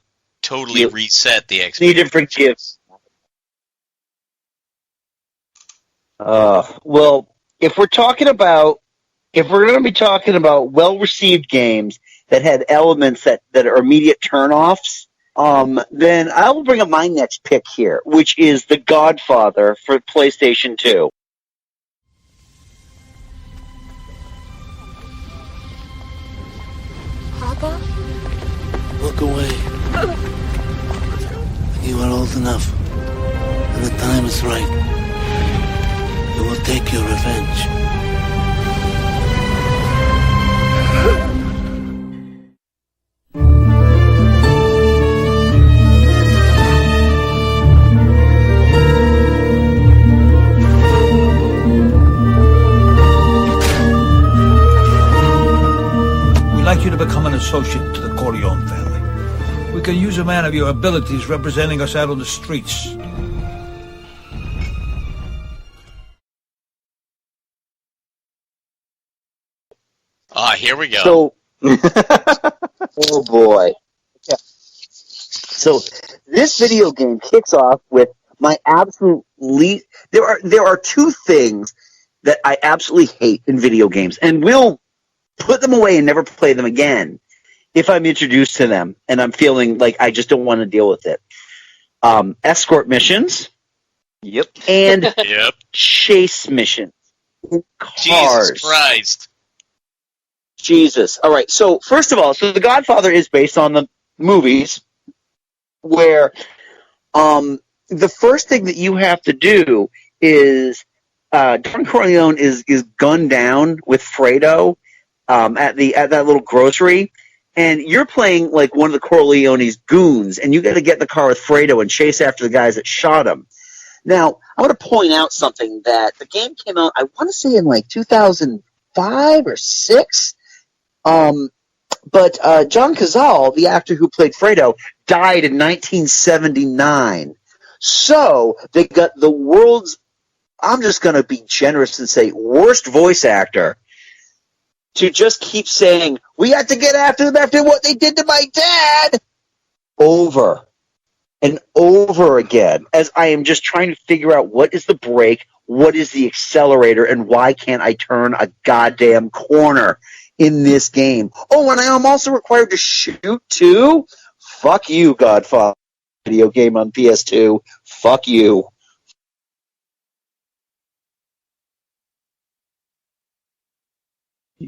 totally reset the expectations. Need different gifts. Well, if we're going to be talking about well-received games that had elements that are immediate turn-offs, then I will bring up my next pick here, which is The Godfather for PlayStation 2. Papa? Look away. You are old enough, and the time is right. You will take your revenge. We'd like you to become an associate to the Corleone family. We can use a man of your abilities representing us out on the streets. Here we go. Oh boy. Yeah. So this video game kicks off with my absolute least. There are two things that I absolutely hate in video games, and will put them away and never play them again if I'm introduced to them and I'm feeling like I just don't want to deal with it. Escort missions. Yep. And chase missions. Cars. Jesus Christ. Jesus. All right. So first of all, The Godfather is based on the movies, where the first thing that you have to do is Don Corleone is gunned down with Fredo at that little grocery, and you're playing like one of the Corleone's goons, and you got to get in the car with Fredo and chase after the guys that shot him. Now, I want to point out something that the game came out, I want to say in like 2005 or 6. But John Cazale, the actor who played Fredo, died in 1979. So they got the world's I'm just going to be generous and say worst voice actor to just keep saying, we have to get after them after what they did to my dad, over and over again, as I am just trying to figure out what is the brake, what is the accelerator, and why can't I turn a goddamn corner in this game? Oh, and I am also required to shoot too? Fuck you, Godfather video game on PS2. Fuck you. So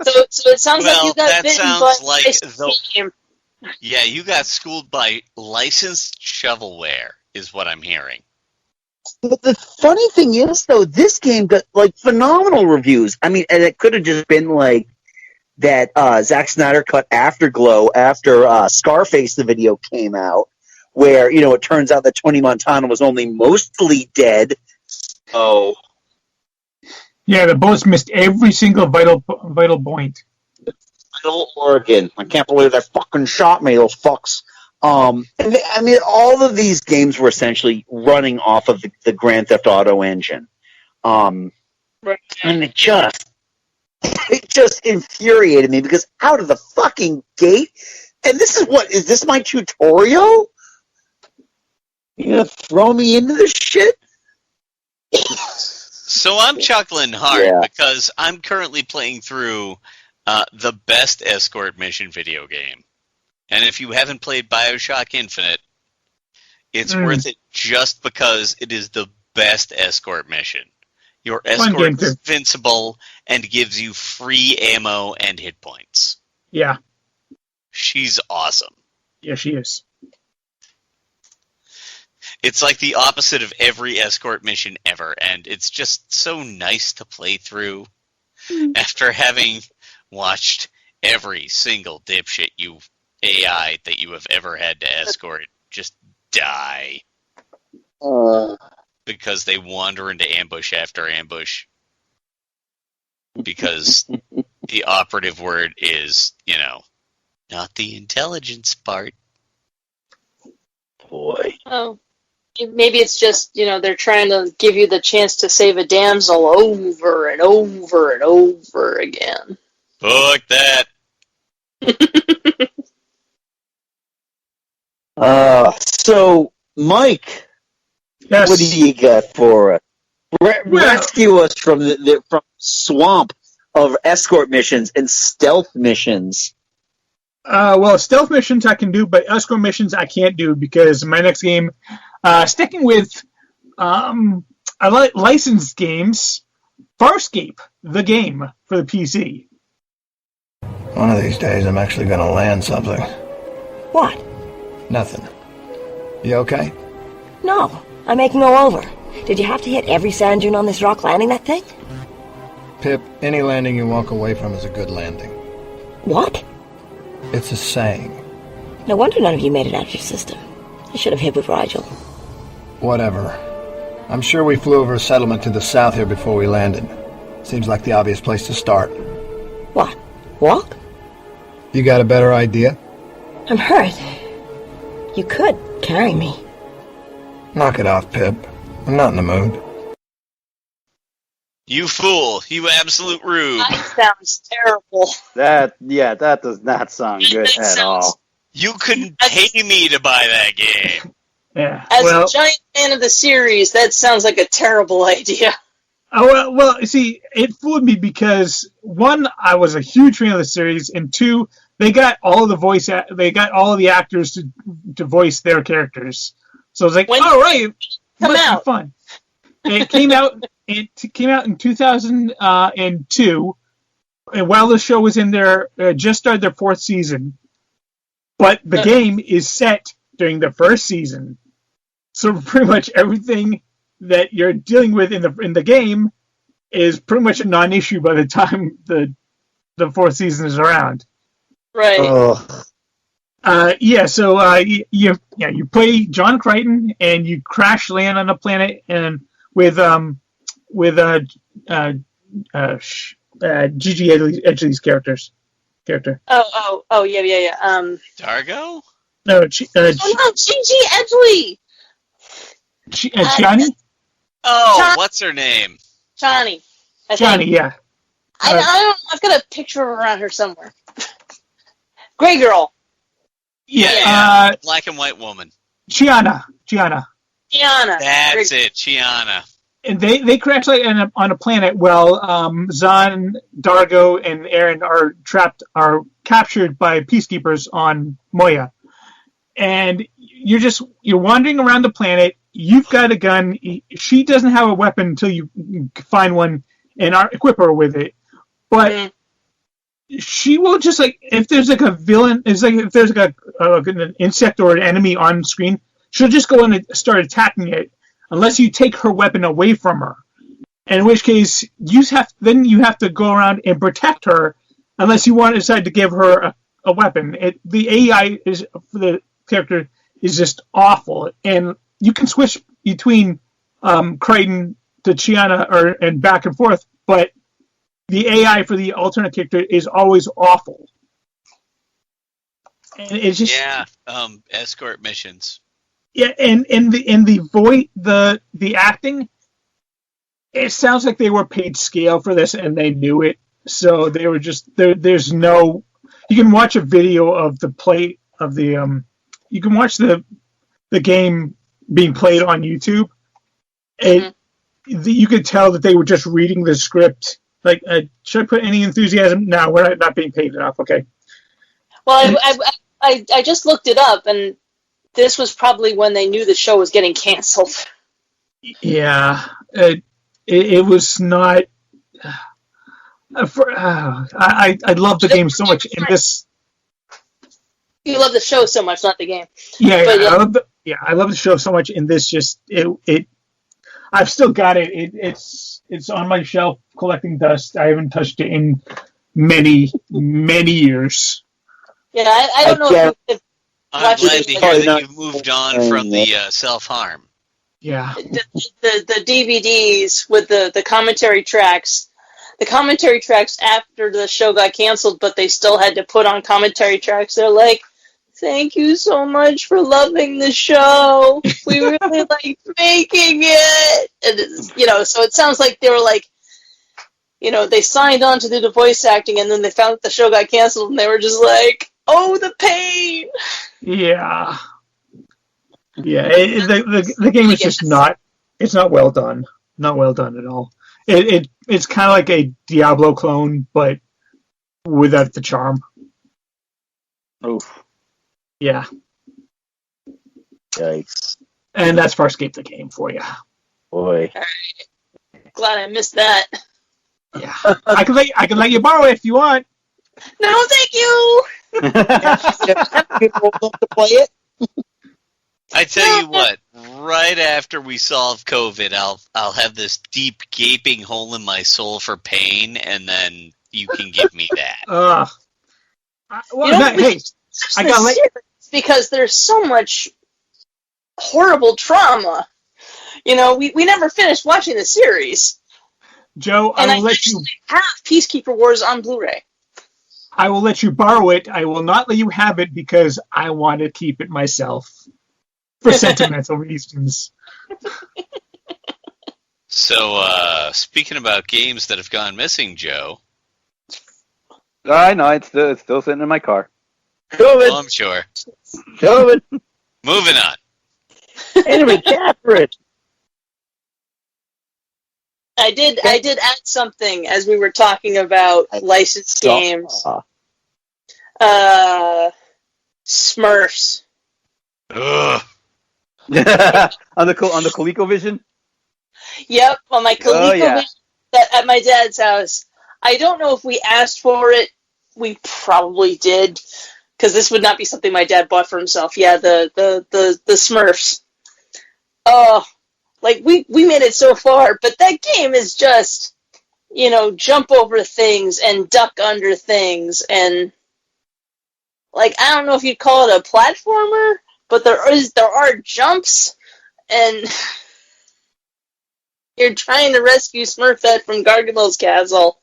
it sounds like you got bitten by the Yeah, you got schooled by licensed shovelware, is what I'm hearing. But the funny thing is, though, this game got like phenomenal reviews. I mean, and it could have just been like that Zack Snyder cut Afterglow after Scarface the video came out, where it turns out that Tony Montana was only mostly dead. Oh. Yeah, the bullets missed every single vital point. Vital organ. I can't believe they fucking shot me, those fucks. All of these games were essentially running off of the Grand Theft Auto engine. And it just infuriated me because out of the fucking gate, and is this my tutorial? You gonna throw me into this shit? So I'm chuckling hard because I'm currently playing through the best escort mission video game. And if you haven't played BioShock Infinite, it's worth it just because it is the best escort mission. Your escort is invincible and gives you free ammo and hit points. Yeah. She's awesome. Yeah, she is. It's like the opposite of every escort mission ever, and it's just so nice to play through after having watched every single dipshit AI that you have ever had to escort just die. Because they wander into ambush after ambush. Because the operative word is, not the intelligence part. Boy. Oh. Maybe it's just, they're trying to give you the chance to save a damsel over and over and over again. Fuck that. So, Mike, yes. What do you got for us? Rescue us from the swamp of escort missions and stealth missions. Stealth missions I can do, but escort missions I can't do because my next game, sticking with licensed games, Farscape, the game for the PC. One of these days I'm actually going to land something. What? Nothing. You okay? No, I'm making all over. Did you have to hit every sand dune on this rock landing that thing? Pip, any landing you walk away from is a good landing. What? It's a saying. No wonder none of you made it out of your system. I should have hid with Rigel. Whatever. I'm sure we flew over a settlement to the south here before we landed. Seems like the obvious place to start. What? Walk? You got a better idea? I'm hurt. You could carry me. Knock it off, Pip. I'm not in the mood. You fool. You absolute rube. That sounds terrible. That does not sound good at all. You couldn't pay me to buy that game. Yeah. As a giant fan of the series, that sounds like a terrible idea. See, it fooled me because one, I was a huge fan of the series, and two, they got all of the actors to voice their characters. So I was like, all right, must be fun. It came out. It came out in 2002, and while the show was in their just started their fourth season, but the game is set during the first season. So pretty much everything that you're dealing with in the game is pretty much a non-issue by the time the fourth season is around. Right. So you play John Crichton and you crash land on a planet and with Gigi Edgley's character. Oh, yeah. Dargo? No, Gigi Edgley. Chani? What's her name? Chani. Chani, yeah. I don't. I've got a picture of her around here somewhere. Gray girl. Yeah, black and white woman. Chiana. That's it, Chiana. And they crash on a planet. Well, Zahn, Dargo, and Aaron are captured by peacekeepers on Moya, and you're wandering around the planet. You've got a gun. She doesn't have a weapon until you find one and equip her with it. But she will just if there's a villain, if there's an insect or an enemy on screen, she'll just go in and start attacking it. Unless you take her weapon away from her, in which case you have to go around and protect her, unless you want to decide to give her a weapon. The AI for the character is just awful, and you can switch between Crichton to Chiana and back and forth, but the AI for the alternate character is always awful. And it's just escort missions. Yeah, and the acting, it sounds like they were paid scale for this and they knew it. So they were just there's no. You can watch a video of the play of the you can watch the game being played on YouTube. You could tell that they were just reading the script. Should I put any enthusiasm? No, we're not being paid enough. Okay. Well, I just looked it up, and this was probably when they knew the show was getting canceled. Yeah, it was not. I love the game so much in this. You love the show so much, not the game. Yeah, I love the show so much in this. Just it. I've still got it. It's on my shelf collecting dust. I haven't touched it in many years. Yeah, I don't know if I'm glad to hear that you've moved on from the self-harm. Yeah. The DVDs with the commentary tracks. The commentary tracks after the show got canceled, but they still had to put on commentary tracks. They're like, thank you so much for loving the show. We really liked making it. And, so it sounds like they were like, they signed on to do the voice acting, and then they found that the show got canceled, and they were just like, oh, the pain. Yeah. Yeah, the game is just not. It's not well done. Not well done at all. It's kind of like a Diablo clone, but without the charm. Oof. Yeah. Yikes. And that's Farscape the game for you. Boy. All right. Glad I missed that. Yeah. I can let you borrow it if you want. No, thank you. People love to play it. I tell you what, right after we solve COVID, I'll have this deep gaping hole in my soul for pain, and then you can give me that. I got because there's so much horrible trauma. We never finished watching the series. Joe, I will let you have Peacekeeper Wars on Blu-ray. I will let you borrow it. I will not let you have it because I want to keep it myself for sentimental reasons. So, speaking about games that have gone missing, Joe. I know, it's still sitting in my car. COVID. Oh, I'm sure. COVID. Moving on. Anyway, Catherine. I did add something as we were talking about licensed games. Smurfs. Ugh. on the ColecoVision? Yep, on my ColecoVision at my dad's house. I don't know if we asked for it. We probably did, because this would not be something my dad bought for himself. Yeah, the Smurfs. Oh, we made it so far, but that game is just, jump over things and duck under things, and I don't know if you'd call it a platformer, but there are jumps, and you're trying to rescue Smurfette from Gargamel's castle,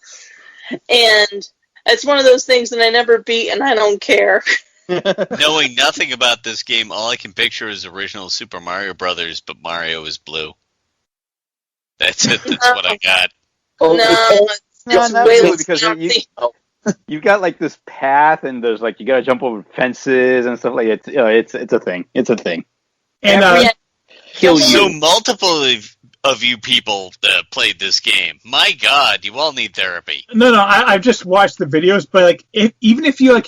and it's one of those things that I never beat, and I don't care. Knowing nothing about this game, all I can picture is original Super Mario Brothers, but Mario is blue. That's it. That's what I got. Not really, because you've got like this path, and there's like you got to jump over fences and stuff like it. It's a thing. It's a thing. And so multiple of you people played this game. My God, you all need therapy. No, I've just watched the videos, but like, even if you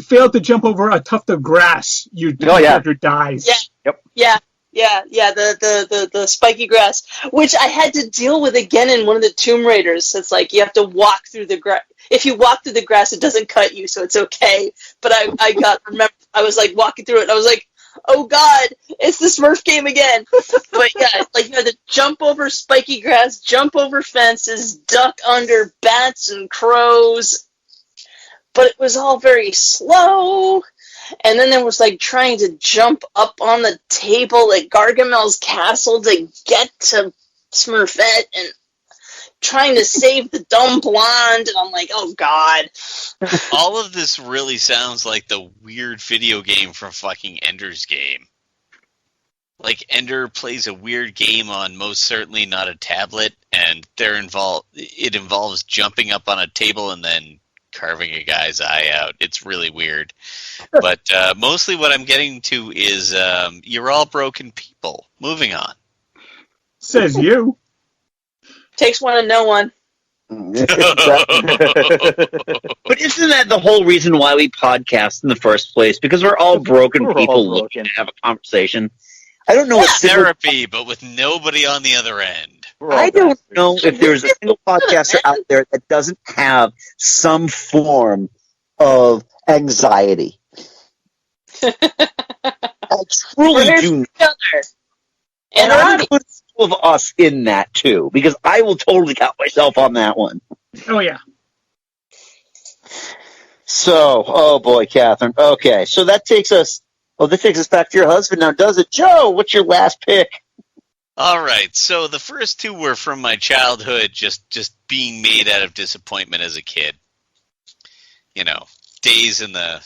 fail to jump over a tuft of grass, your character dies. Yeah. The spiky grass, which I had to deal with again in one of the Tomb Raiders. It's like you have to walk through the grass. If you walk through the grass, it doesn't cut you, so it's okay. But I was like walking through it, and I was like, oh God, it's the Smurf game again. But yeah, like you had to jump over spiky grass, jump over fences, duck under bats and crows. But it was all very slow. And then there was like trying to jump up on the table at Gargamel's castle to get to Smurfette and trying to save the dumb blonde. And I'm like, oh God. All of this really sounds like the weird video game from fucking Ender's Game. Like Ender plays a weird game on most certainly not a tablet, and it involves jumping up on a table and then carving a guy's eye out. It's really weird. But mostly what I'm getting to is you're all broken people. Moving on. Says you. Takes one to know one. But isn't that the whole reason why we podcast in the first place? Because we're all broken people looking to have a conversation. I don't know what therapy, but with nobody on the other end. I don't know if there's a single podcaster out there that doesn't have some form of anxiety. I truly do. And I put two of us in that too, because I will totally count myself on that one. Oh yeah. So, oh boy, Catherine. Okay, so that takes us. Oh, that takes us back to your husband now, does it? Joe, what's your last pick? All right, so the first two were from my childhood, just being made out of disappointment as a kid. You know, days in the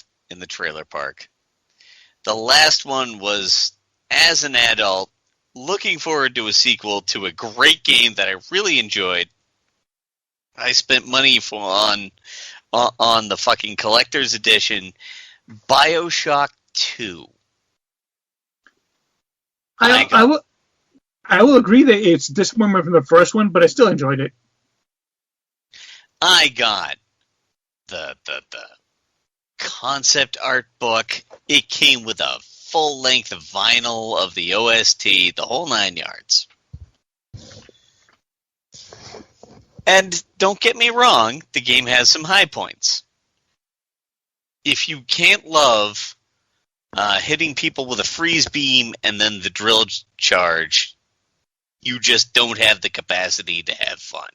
trailer park. The last one was, as an adult, looking forward to a sequel to a great game that I really enjoyed. I spent money on the fucking collector's edition, BioShock 2. I will agree that it's disappointment from the first one, but I still enjoyed it. I got the concept art book. It came with a full-length vinyl of the OST, the whole 9 yards. And don't get me wrong, the game has some high points. If you can't love hitting people with a freeze beam and then the drill charge, you just don't have the capacity to have fun.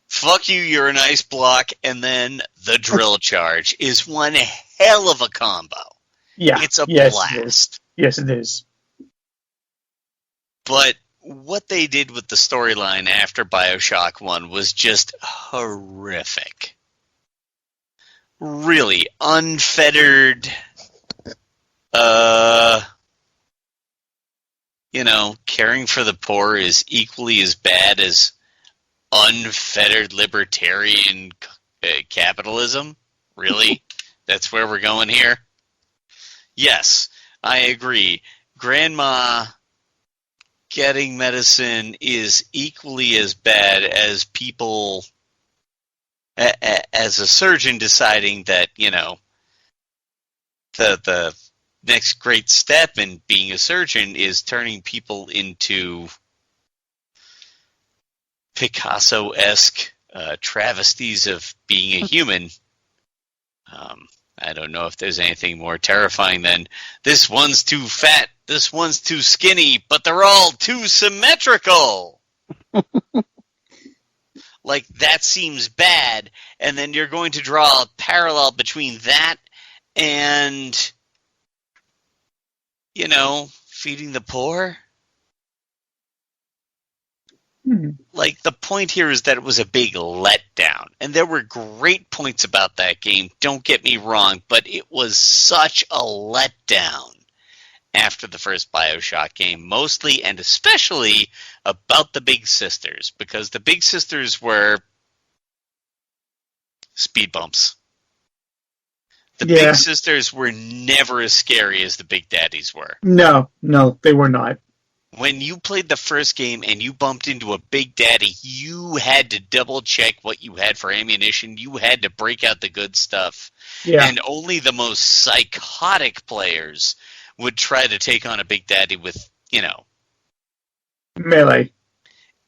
Fuck you, you're an ice block, and then the drill charge is one hell of a combo. Yeah. It's a blast. Yes, it is. But what they did with the storyline after BioShock 1 was just horrific. Really unfettered, caring for the poor is equally as bad as unfettered libertarian capitalism? Really? That's where we're going here? Yes, I agree. Grandma getting medicine is equally as bad as people, as a surgeon deciding that, the next great step in being a surgeon is turning people into Picasso-esque travesties of being a human. I don't know if there's anything more terrifying than this one's too fat, this one's too skinny, but they're all too symmetrical. Like, that seems bad, and then you're going to draw a parallel between that and, feeding the poor? Like, the point here is that it was a big letdown. And there were great points about that game, don't get me wrong, but it was such a letdown after the first BioShock game, mostly and especially about the Big Sisters, because the Big Sisters were speed bumps. The Big Sisters were never as scary as the Big Daddies were. No, they were not. When you played the first game and you bumped into a Big Daddy, you had to double check what you had for ammunition. You had to break out the good stuff. Yeah. And only the most psychotic players would try to take on a Big Daddy with, melee.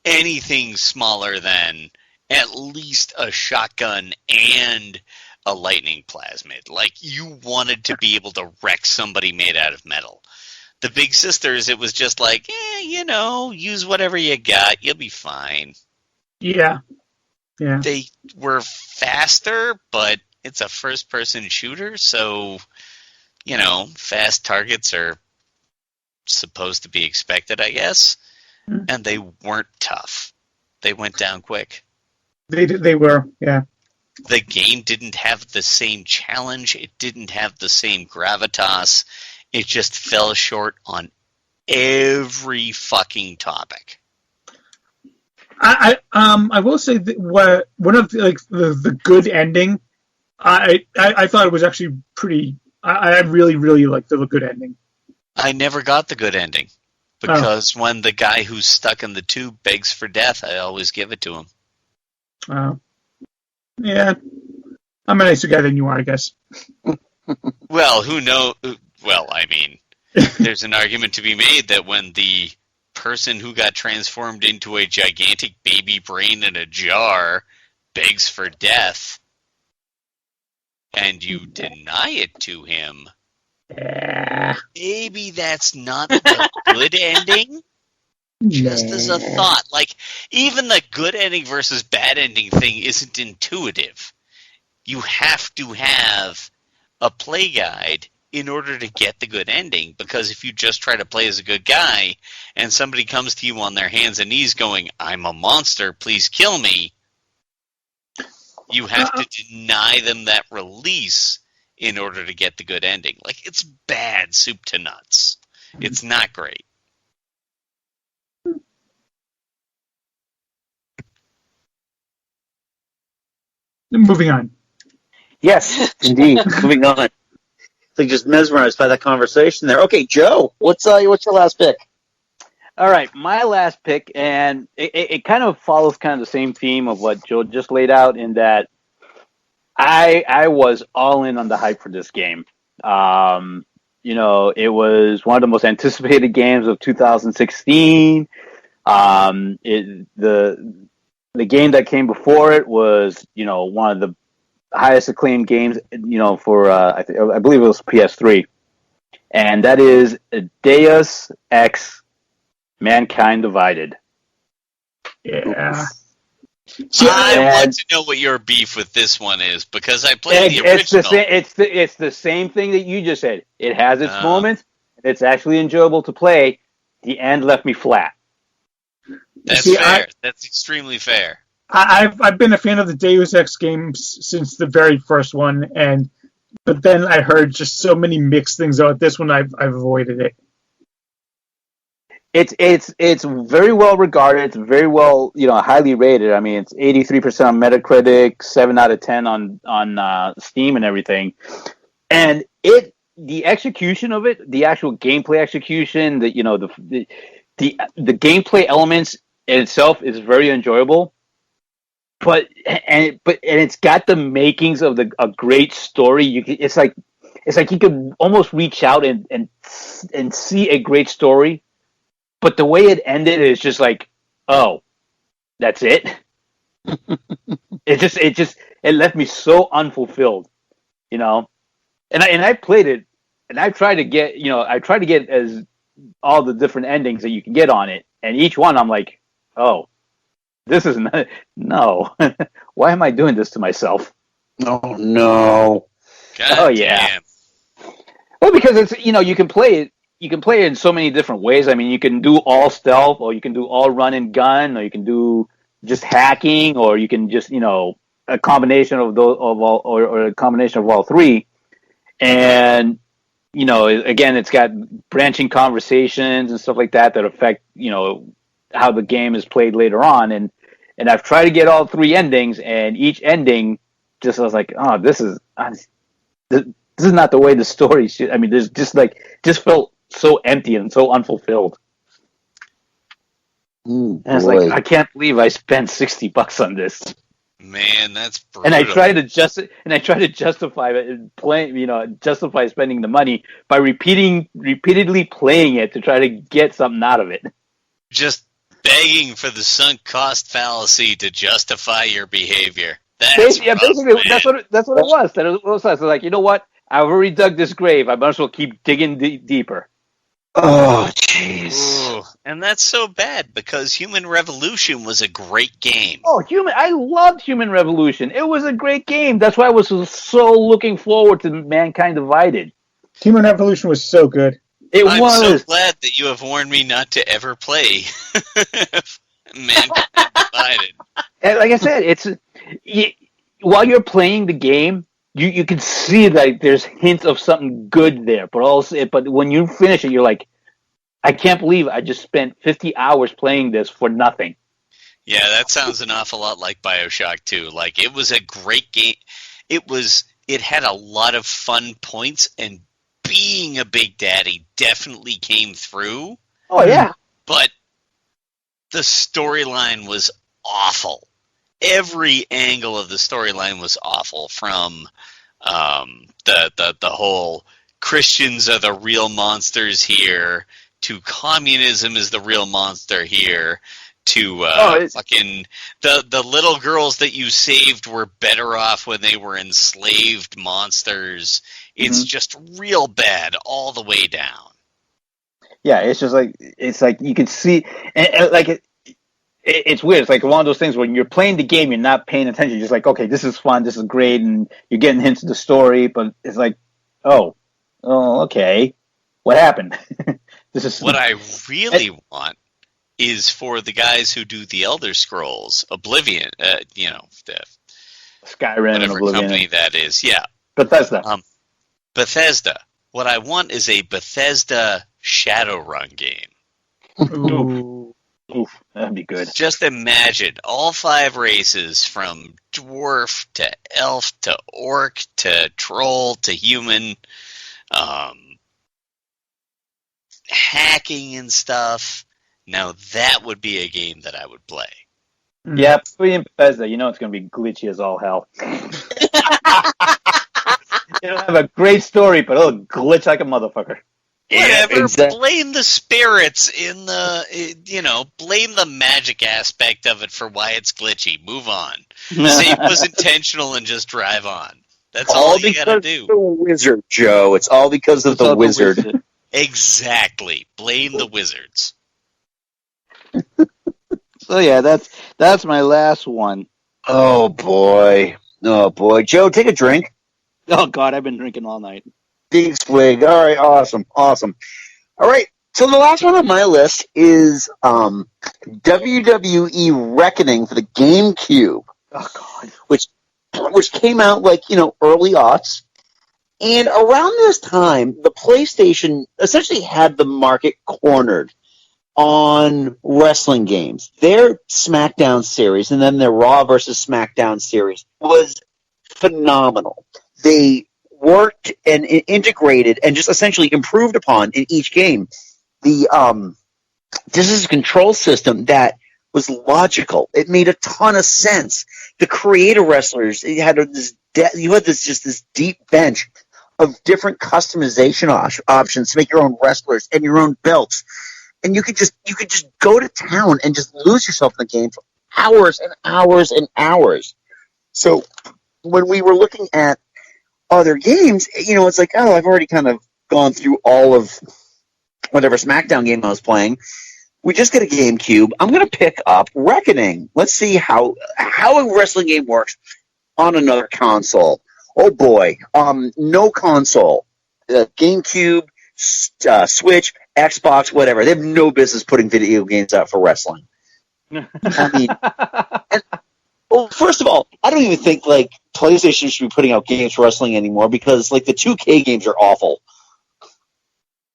Anything smaller than at least a shotgun and a lightning plasmid. Like, you wanted to be able to wreck somebody made out of metal. The Big Sisters, it was just like, use whatever you got, you'll be fine. Yeah. They were faster, but it's a first-person shooter, so, fast targets are supposed to be expected, I guess. And they weren't tough. They went down quick. They were, yeah. The game didn't have the same challenge. It didn't have the same gravitas. It just fell short on every fucking topic. I will say that one of the good ending. I thought it was actually pretty. I really really liked the good ending. I never got the good ending because when the guy who's stuck in the tube begs for death, I always give it to him. Yeah, I'm a nicer guy than you are, I guess. Well, who knows? Well, I mean, there's an argument to be made that when the person who got transformed into a gigantic baby brain in a jar begs for death, and you deny it to him, maybe that's not the good ending? Just as a thought. Like, even the good ending versus bad ending thing isn't intuitive. You have to have a play guide in order to get the good ending, because if you just try to play as a good guy and somebody comes to you on their hands and knees going, "I'm a monster, please kill me," you have to deny them that release in order to get the good ending. Like, it's bad soup to nuts. It's not great. Moving on. Yes, indeed. Moving on. Like, just mesmerized by that conversation there. Okay, Joe, what's your last pick? All right, my last pick, and it kind of follows kind of the same theme of what Joe just laid out, in that I was all in on the hype for this game. It was one of the most anticipated games of 2016. The game that came before it was, one of the highest acclaimed games, for I believe it was PS3, and that is Deus Ex: Mankind Divided. Yeah. I want to know what your beef with this one is, because I played the original. It's the same thing that you just said. It has its moments. It's actually enjoyable to play. The end left me flat. That's fair. That's extremely fair. I've been a fan of the Deus Ex games since the very first one, but then I heard just so many mixed things about this one. I've avoided it. It's very well regarded. It's very well, highly rated. I mean, it's 83% on Metacritic, 7 out of 10 on Steam and everything. And the execution of it, the actual gameplay execution, the gameplay elements in itself is very enjoyable. But it's got the makings of a great story. It's like you could almost reach out and see a great story. But the way it ended is just like, oh, that's it. It left me so unfulfilled, And I played it, and I tried to get as all the different endings that you can get on it, and each one I'm like, oh, this is no. Why am I doing this to myself? Oh no. God oh yeah. Damn. Well, because it's you can play it. you can play it in so many different ways. I mean, you can do all stealth, or you can do all run and gun, or you can do just hacking, or you can just a combination of those or a combination of all three. And again, it's got branching conversations and stuff like that affect how the game is played later on. And I've tried to get all three endings, and each ending I was like, oh, this is not the way the story should. I mean, there's just felt so empty and so unfulfilled. And it's like, I can't believe I spent $60 on this. Man, that's brutal. And I try to justify it, justify spending the money by repeatedly playing it to try to get something out of it. Just begging for the sunk cost fallacy to justify your behavior. Basically, that's what it was. It was like, you know what? I've already dug this grave. I might as well keep digging deeper. Oh, jeez. And that's so bad, because Human Revolution was a great game. I loved Human Revolution. It was a great game. That's why I was so looking forward to Mankind Divided. Human Revolution was so good. I'm so glad that you have warned me not to ever play Mankind Divided. And like I said, while you're playing the game, you can see that there's hints of something good there, but when you finish it, you're like, I can't believe I just spent 50 hours playing this for nothing. Yeah, that sounds an awful lot like BioShock 2. Like, it was a great game. It had a lot of fun points, and being a Big Daddy definitely came through. Oh, yeah. But the storyline was awful. Every angle of the storyline was awful, from the whole Christians are the real monsters here, to communism is the real monster here, to fucking the little girls that you saved were better off when they were enslaved monsters. It's just real bad all the way down. Yeah, it's like you can see, and like it's weird. It's like one of those things when you're playing the game, you're not paying attention. You're just like, okay, this is fun, this is great, and you're getting hints of the story, but it's like, oh, okay, what happened? What I really want is for the guys who do the Elder Scrolls, Oblivion, the Skyrim, whatever Oblivion, company that is, yeah, Bethesda. Bethesda. What I want is a Bethesda Shadowrun game. Oof, that'd be good. Just imagine all 5 races, from dwarf to elf to orc to troll to human, hacking and stuff. Now that would be a game that I would play. Yeah, in Bethesda, it's going to be glitchy as all hell. It'll have a great story, but it'll glitch like a motherfucker. Whatever. Yeah, exactly. Blame the spirits in the, blame the magic aspect of it for why it's glitchy. Move on. Say it was intentional and just drive on. That's all you gotta do. The wizard, Joe. It's all because of the wizard. Exactly. Blame the wizards. So yeah, that's my last one. Oh boy. Joe, take a drink. Oh God, I've been drinking all night. Big swig. All right, awesome. All right, so the last one on my list is WWE Reckoning for the GameCube. Oh God. Which came out early aughts. And around this time, the PlayStation essentially had the market cornered on wrestling games. Their SmackDown series and then their Raw versus SmackDown series was phenomenal. They worked and integrated and just essentially improved upon in each game the this control system that was logical. It made a ton of sense. The creative wrestlers, you had this deep bench of different customization options to make your own wrestlers and your own belts, and you could just go to town and just lose yourself in the game for hours and hours and hours. So when we were looking at other games, it's like, oh, I've already kind of gone through all of whatever SmackDown game I was playing. We just get a GameCube. I'm going to pick up Reckoning. Let's see how a wrestling game works on another console. Oh boy, no console. GameCube, Switch, Xbox, whatever. They have no business putting video games out for wrestling. I mean, well, first of all, I don't even think like PlayStation should be putting out games for wrestling anymore because like the 2K games are awful.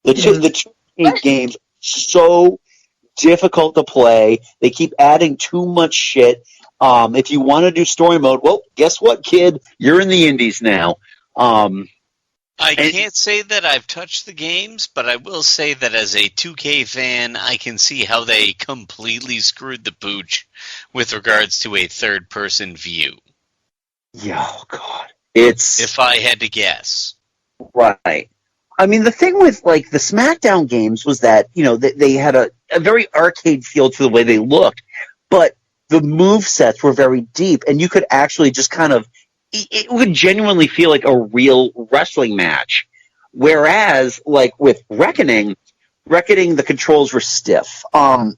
The 2K games are so difficult to play. They keep adding too much shit. If you want to do story mode, well, guess what, kid? You're in the indies now. I can't say that I've touched the games, but I will say that as a 2K fan, I can see how they completely screwed the pooch with regards to a third-person view. Yeah, oh God. If I had to guess. Right. I mean, the thing with, like, the SmackDown games was that, you know, they had a very arcade feel to the way they looked, but the movesets were very deep, and you could actually just kind of it would genuinely feel like a real wrestling match. Whereas, like, with Reckoning, the controls were stiff. The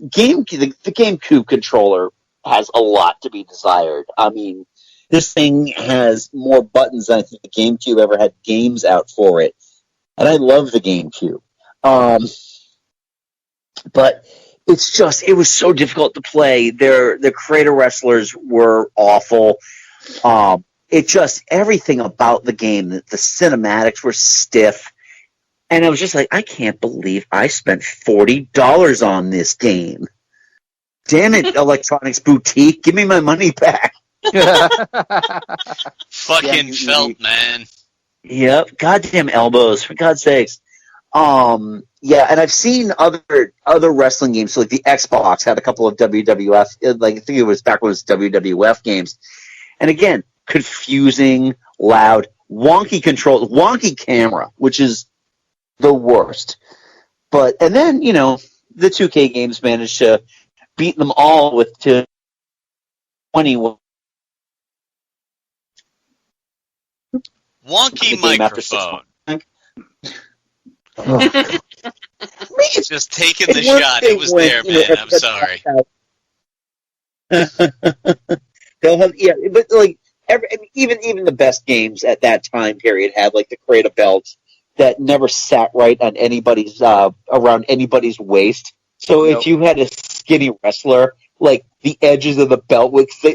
GameCube controller has a lot to be desired. I mean, this thing has more buttons than I think the GameCube ever had games out for it. And I love the GameCube. But it was so difficult to play. The creator wrestlers were awful. Everything about the game, the cinematics were stiff. And I was just like, I can't believe I spent $40 on this game. Damn it, Electronics Boutique, give me my money back. Fucking felt, man. Yep, goddamn elbows, for God's sakes. Yeah, and I've seen other wrestling games. So like the Xbox had a couple of WWF, like I think it was back when it was WWF games. And again, confusing, loud, wonky control, wonky camera, which is the worst. And then, you know, the 2K games managed to beat them all with 20. Wonky microphone. Just taking the shot. It was there, man. I'm sorry. They'll have, yeah, but like even the best games at that time period had like the creative belts that never sat right on anybody's around anybody's waist. So if you had a skinny wrestler, like the edges of the belt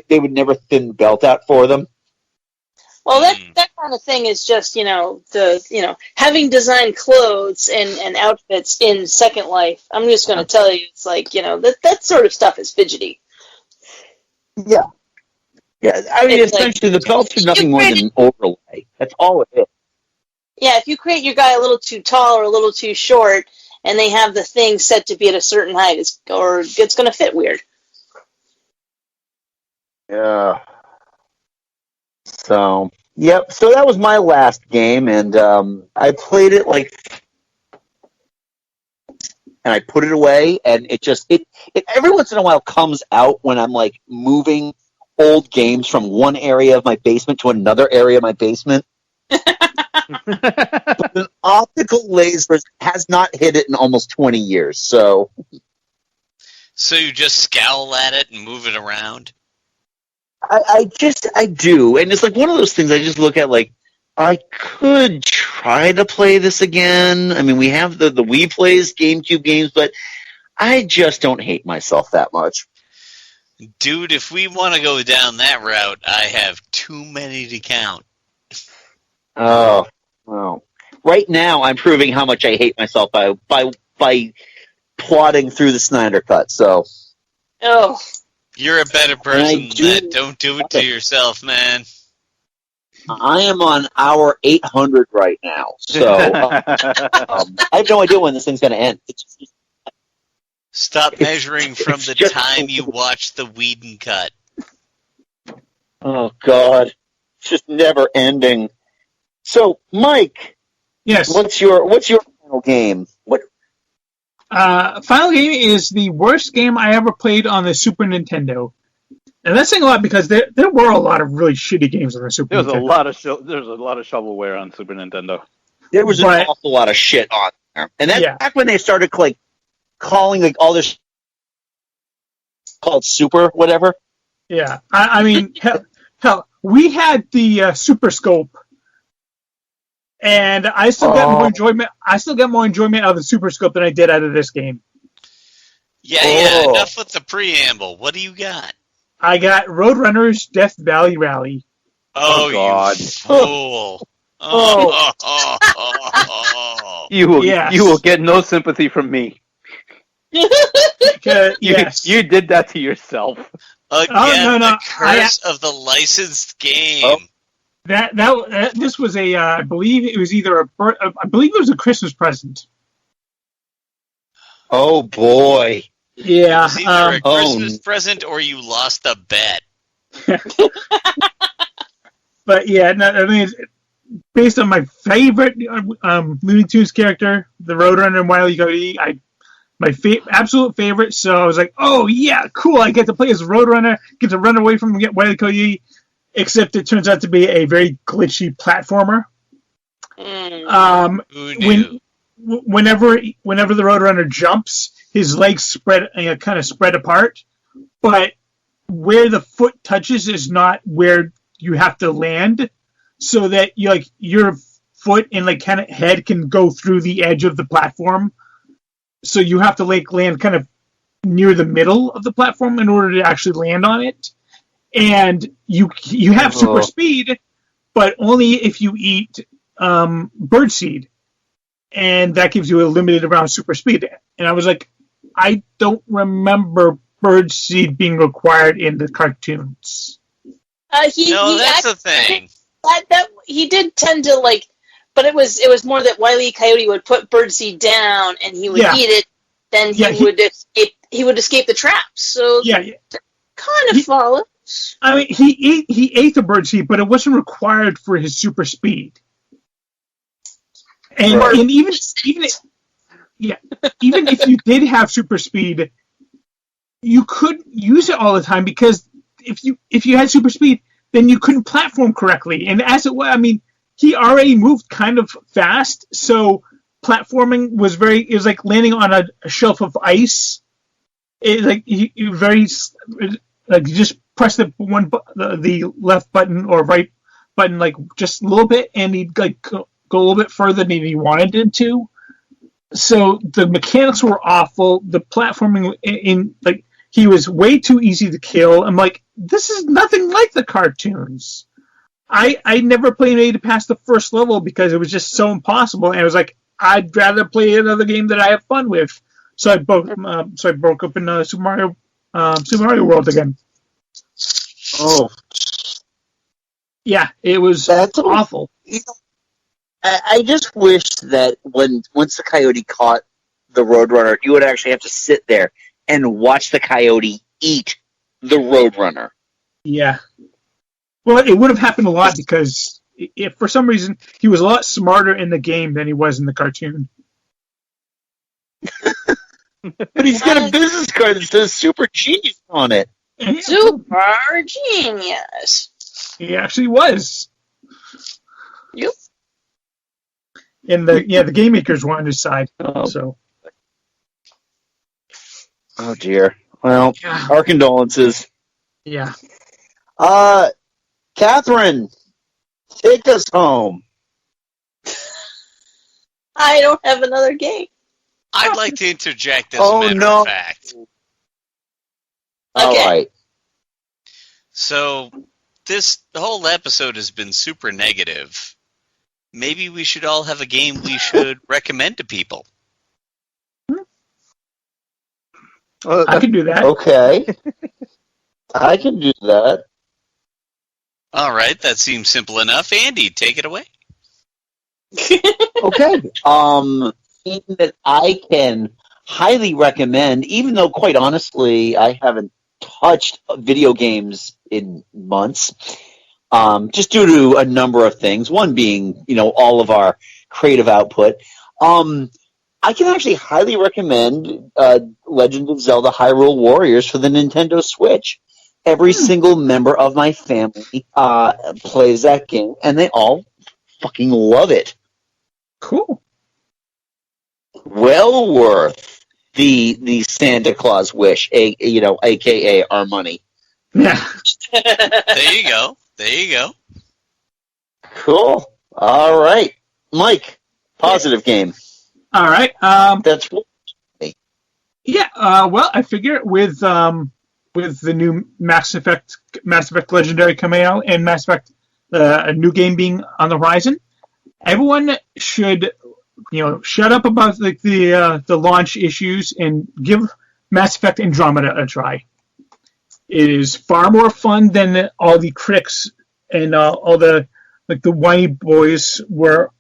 they would never thin the belt out for them. Well, that kind of thing is just, having designed clothes and outfits in Second Life. I'm just going to tell you, it's like, that sort of stuff is fidgety. Yeah. Yeah, I mean, essentially, the belts are nothing more than an overlay. That's all it is. Yeah, if you create your guy a little too tall or a little too short, and they have the thing set to be at a certain height, it's going to fit weird. Yeah. So, yep. So that was my last game, and I played it and I put it away, and it every once in a while comes out when I'm like moving old games from one area of my basement to another area of my basement. But an optical laser has not hit it in almost 20 years, so. So you just scowl at it and move it around? I do, and it's like one of those things I just look at like, I could try to play this again. I mean, we have the Wii plays GameCube games, but I just don't hate myself that much. Dude, if we want to go down that route, I have too many to count. Oh, well. Right now, I'm proving how much I hate myself by plodding through the Snyder Cut, so. Oh. You're a better person than that. Don't do it to yourself, man. I am on hour 800 right now, so I have no idea when this thing's going to end. Stop measuring from the time you watch the Whedon cut. Oh, God. It's just never ending. So, Mike. Yes. What's your final game? Final game is the worst game I ever played on the Super Nintendo. And that's saying a lot because there were a lot of really shitty games on the Super Nintendo. There's a lot of shovelware on Super Nintendo. There was an awful lot of shit on there. And that's back when they started calling all this called Super whatever. Yeah. I mean, hell, we had the Super Scope. And I still get more enjoyment. I still get more enjoyment out of the Super Scope than I did out of this game. Yeah. Enough with the preamble. What do you got? I got Roadrunner's Death Valley Rally. Oh, God. You fool. You will get no sympathy from me. Yes. You did that to yourself. Again, the curse of the licensed game. This was I believe it was a Christmas present. Oh boy. Yeah. It was either a Christmas present or you lost a bet. But yeah, no, I mean, based on my favorite Looney Tunes character, the Roadrunner and Wile E. Coyote, my absolute favorite. So I was like, oh yeah, cool! I get to play as Roadrunner, get to run away from Wile E. Coyote. Except it turns out to be a very glitchy platformer. Whenever the Roadrunner jumps, his legs kind of spread apart, but where the foot touches is not where you have to land, so that your foot and kind of head can go through the edge of the platform. So you have to land kind of near the middle of the platform in order to actually land on it. And you have super speed, but only if you eat birdseed, and that gives you a limited amount of super speed. And I was like, I don't remember birdseed being required in the cartoons. That's the thing. That he did tend to but it was more that Wile E. Coyote would put birdseed down and he would eat it. Then he would escape the traps. So kind of follow. I mean, he ate the birdseed, but it wasn't required for his super speed. And even if you did have super speed, you couldn't use it all the time because if you had super speed, then you couldn't platform correctly. And as it was, I mean, he already moved kind of fast, so platforming was it was like landing on a shelf of ice. You just press the left button or right button just a little bit, and he'd go a little bit further than he wanted it to. So the mechanics were awful. The platforming he was way too easy to kill. I'm like, this is nothing like the cartoons. I never played A to pass the first level because it was just so impossible, and I was like, I'd rather play another game that I have fun with. So I broke up in Super Mario World again. Oh, yeah, it was awful. I just wish that once the coyote caught the Roadrunner, you would actually have to sit there and watch the coyote eat the Roadrunner. Yeah. Well, it would have happened a lot because if for some reason he was a lot smarter in the game than he was in the cartoon. But he's got a business card that says Super Genius on it. Super Genius. He actually was. Yep. And the game makers were on his side. So. Oh dear. Well, our condolences. Yeah. Catherine, take us home. I don't have another game. I'd like to interject as a matter of fact. All right. So, the whole episode has been super negative. Maybe we should all have a game we should recommend to people. I can do that. Okay. I can do that. All right, that seems simple enough. Andy, take it away. Okay. Something that I can highly recommend, even though, quite honestly, I haven't touched video games in months, just due to a number of things. One being, all of our creative output. I can actually highly recommend Legend of Zelda Hyrule Warriors for the Nintendo Switch. Every single member of my family plays that game, and they all fucking love it. Cool. Well worth the Santa Claus wish, aka our money. Yeah. There you go. Cool. All right. Mike, positive game. All right. That's yeah. Well, I figure with the new Mass Effect Legendary coming out and Mass Effect a new game being on the horizon, everyone should shut up about the launch issues and give Mass Effect Andromeda a try. It is far more fun than all the critics and all the whiny boys were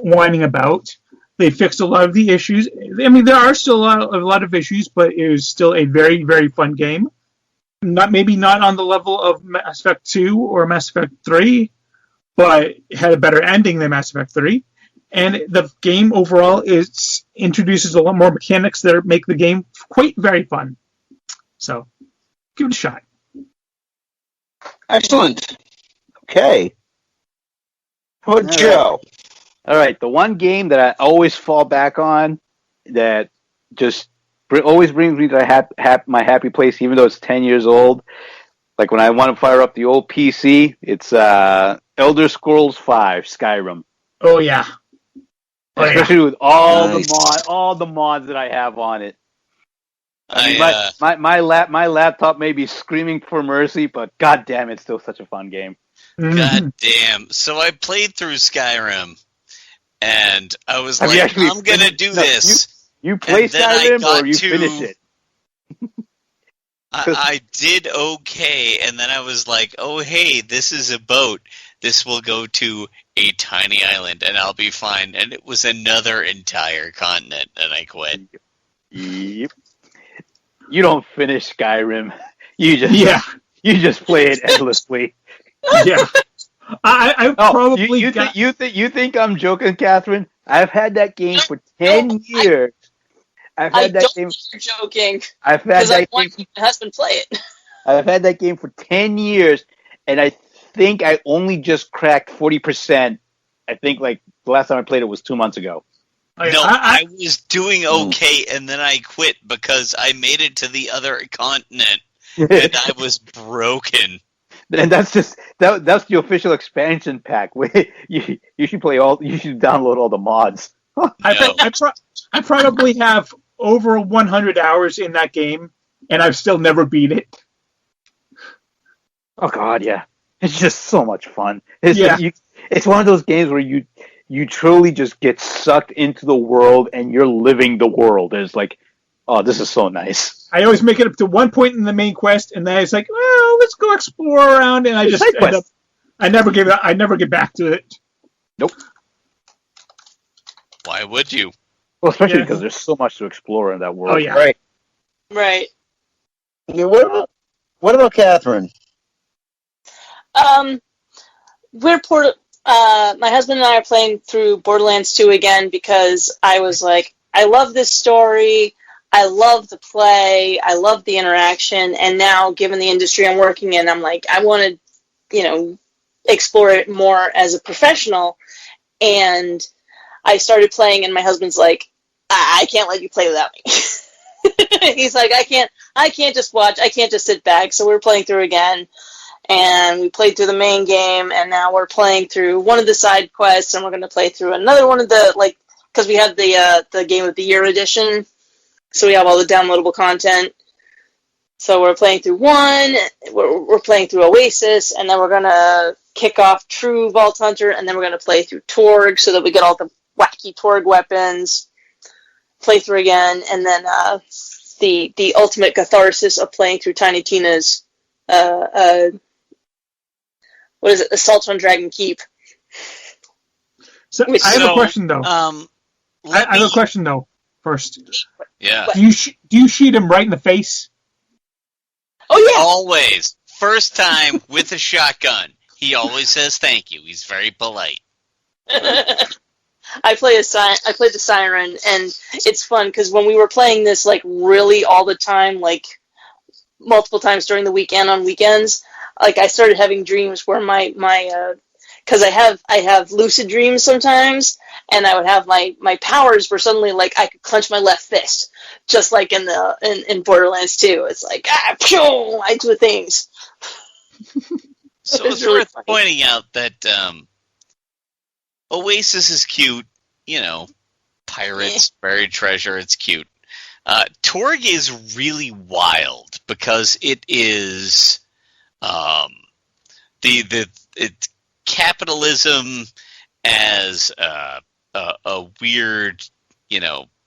whining about. They fixed a lot of the issues. I mean, there are still a lot of issues, but it is still a very, very fun game. Maybe not on the level of Mass Effect 2 or Mass Effect 3, but it had a better ending than Mass Effect 3. And the game overall introduces a lot more mechanics that make the game quite very fun. So, give it a shot. Excellent. Okay. How about Joe? All right, the one game that I always fall back on that just always brings me to my happy place, even though it's 10 years old. Like when I want to fire up the old PC, it's Elder Scrolls V, Skyrim. Oh yeah, especially with all the mods that I have on it. I mean, my laptop may be screaming for mercy, but god damn, it's still such a fun game. God damn! So I played through Skyrim. And I was I'm going to do this. You play Skyrim or you finish it? I did okay, and then I was like, oh, hey, this is a boat. This will go to a tiny island, and I'll be fine. And it was another entire continent, and I quit. Yep. You don't finish Skyrim. You just play it endlessly. Yeah. Probably you think I'm joking, Catherine? I've had that game for 10 years. You're joking. I've had that game. My husband play it. I've had that game for 10 years, and I think I only just cracked 40%. I think the last time I played it was 2 months ago. I was doing okay, and then I quit because I made it to the other continent, and I was broken. And that's that's the official expansion pack. You should download all the mods. I probably have over 100 hours in that game, and I've still never beat it. Oh god, yeah, it's just so much fun. It's one of those games where you truly just get sucked into the world, and you're living the world. It's like, oh, this is so nice. I always make it up to one point in the main quest, and then it's like, well, let's go explore around, and I just end up. I never get back to it. Nope. Why would you? Well, especially because there's so much to explore in that world. Oh yeah. Right. Yeah, what about Catherine? My husband and I are playing through Borderlands 2 again because I was like, I love this story. I love the play. I love the interaction. And now, given the industry I'm working in, I'm like, I want to, explore it more as a professional. And I started playing, and my husband's like, I can't let you play without me. He's like, I can't just watch. I can't just sit back. So we're playing through again. And we played through the main game, and now we're playing through one of the side quests, and we're going to play through another one of the, because we have the Game of the Year edition. So we have all the downloadable content. So we're playing through one, we're playing through Oasis, and then we're going to kick off True Vault Hunter, and then we're going to play through Torg so that we get all the wacky Torg weapons, play through again, and then the ultimate catharsis of playing through Tiny Tina's, what is it, Assault on Dragon Keep. So I have a question, though. I have a question, though. First, yeah. Do you shoot him right in the face? Oh yeah. Always. First time with a shotgun. He always says thank you. He's very polite. I played the Siren, and it's fun because when we were playing this really all the time, multiple times during the weekend on weekends, I started having dreams where my because I have lucid dreams sometimes, and I would have my powers were suddenly I could clench my left fist, just like in Borderlands 2. It's like pew, I do things. So it's worth pointing out that Oasis is cute. Pirates, buried treasure, it's cute. Torg is really wild because it is it's capitalism as a weird,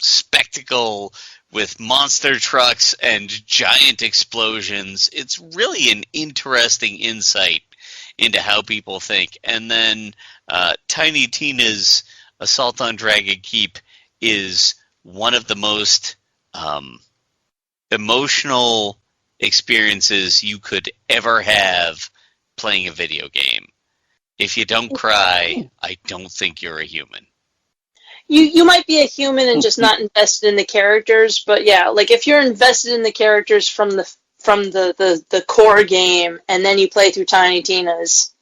spectacle with monster trucks and giant explosions. It's really an interesting insight into how people think. And then Tiny Tina's Assault on Dragon Keep is one of the most emotional experiences you could ever have playing a video game. If you don't cry, I don't think you're a human. You might be a human and just not invested in the characters, but yeah, like if you're invested in the characters from the core game, and then you play through Tiny Tina's,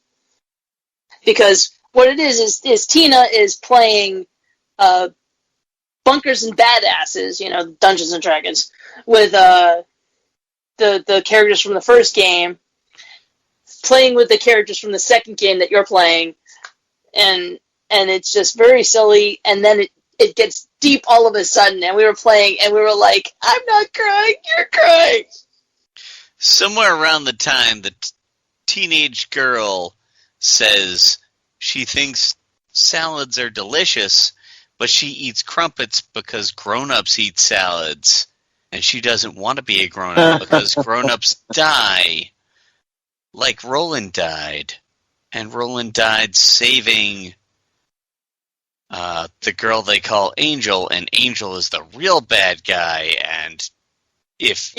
because what it is Tina is playing Bunkers and Badasses, Dungeons and Dragons, with the characters from the first game, playing with the characters from the second game that you're playing, and it's just very silly, and then it gets deep all of a sudden, and we were playing, and we were like, I'm not crying, you're crying. Somewhere around the time the teenage girl says she thinks salads are delicious, but she eats crumpets because grown-ups eat salads, and she doesn't want to be a grown-up because grown-ups die, like Roland died, and Roland died saving the girl they call Angel, and Angel is the real bad guy, and if,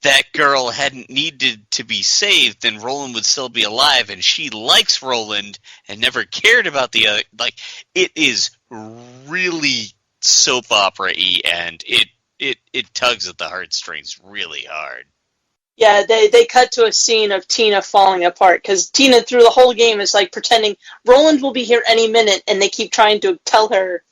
that girl hadn't needed to be saved, then Roland would still be alive, and she likes Roland and never cared about the other. Like, it is really soap opera-y, and it tugs at the heartstrings really hard. Yeah, they cut to a scene of Tina falling apart, because Tina through the whole game is like pretending Roland will be here any minute, and they keep trying to tell her,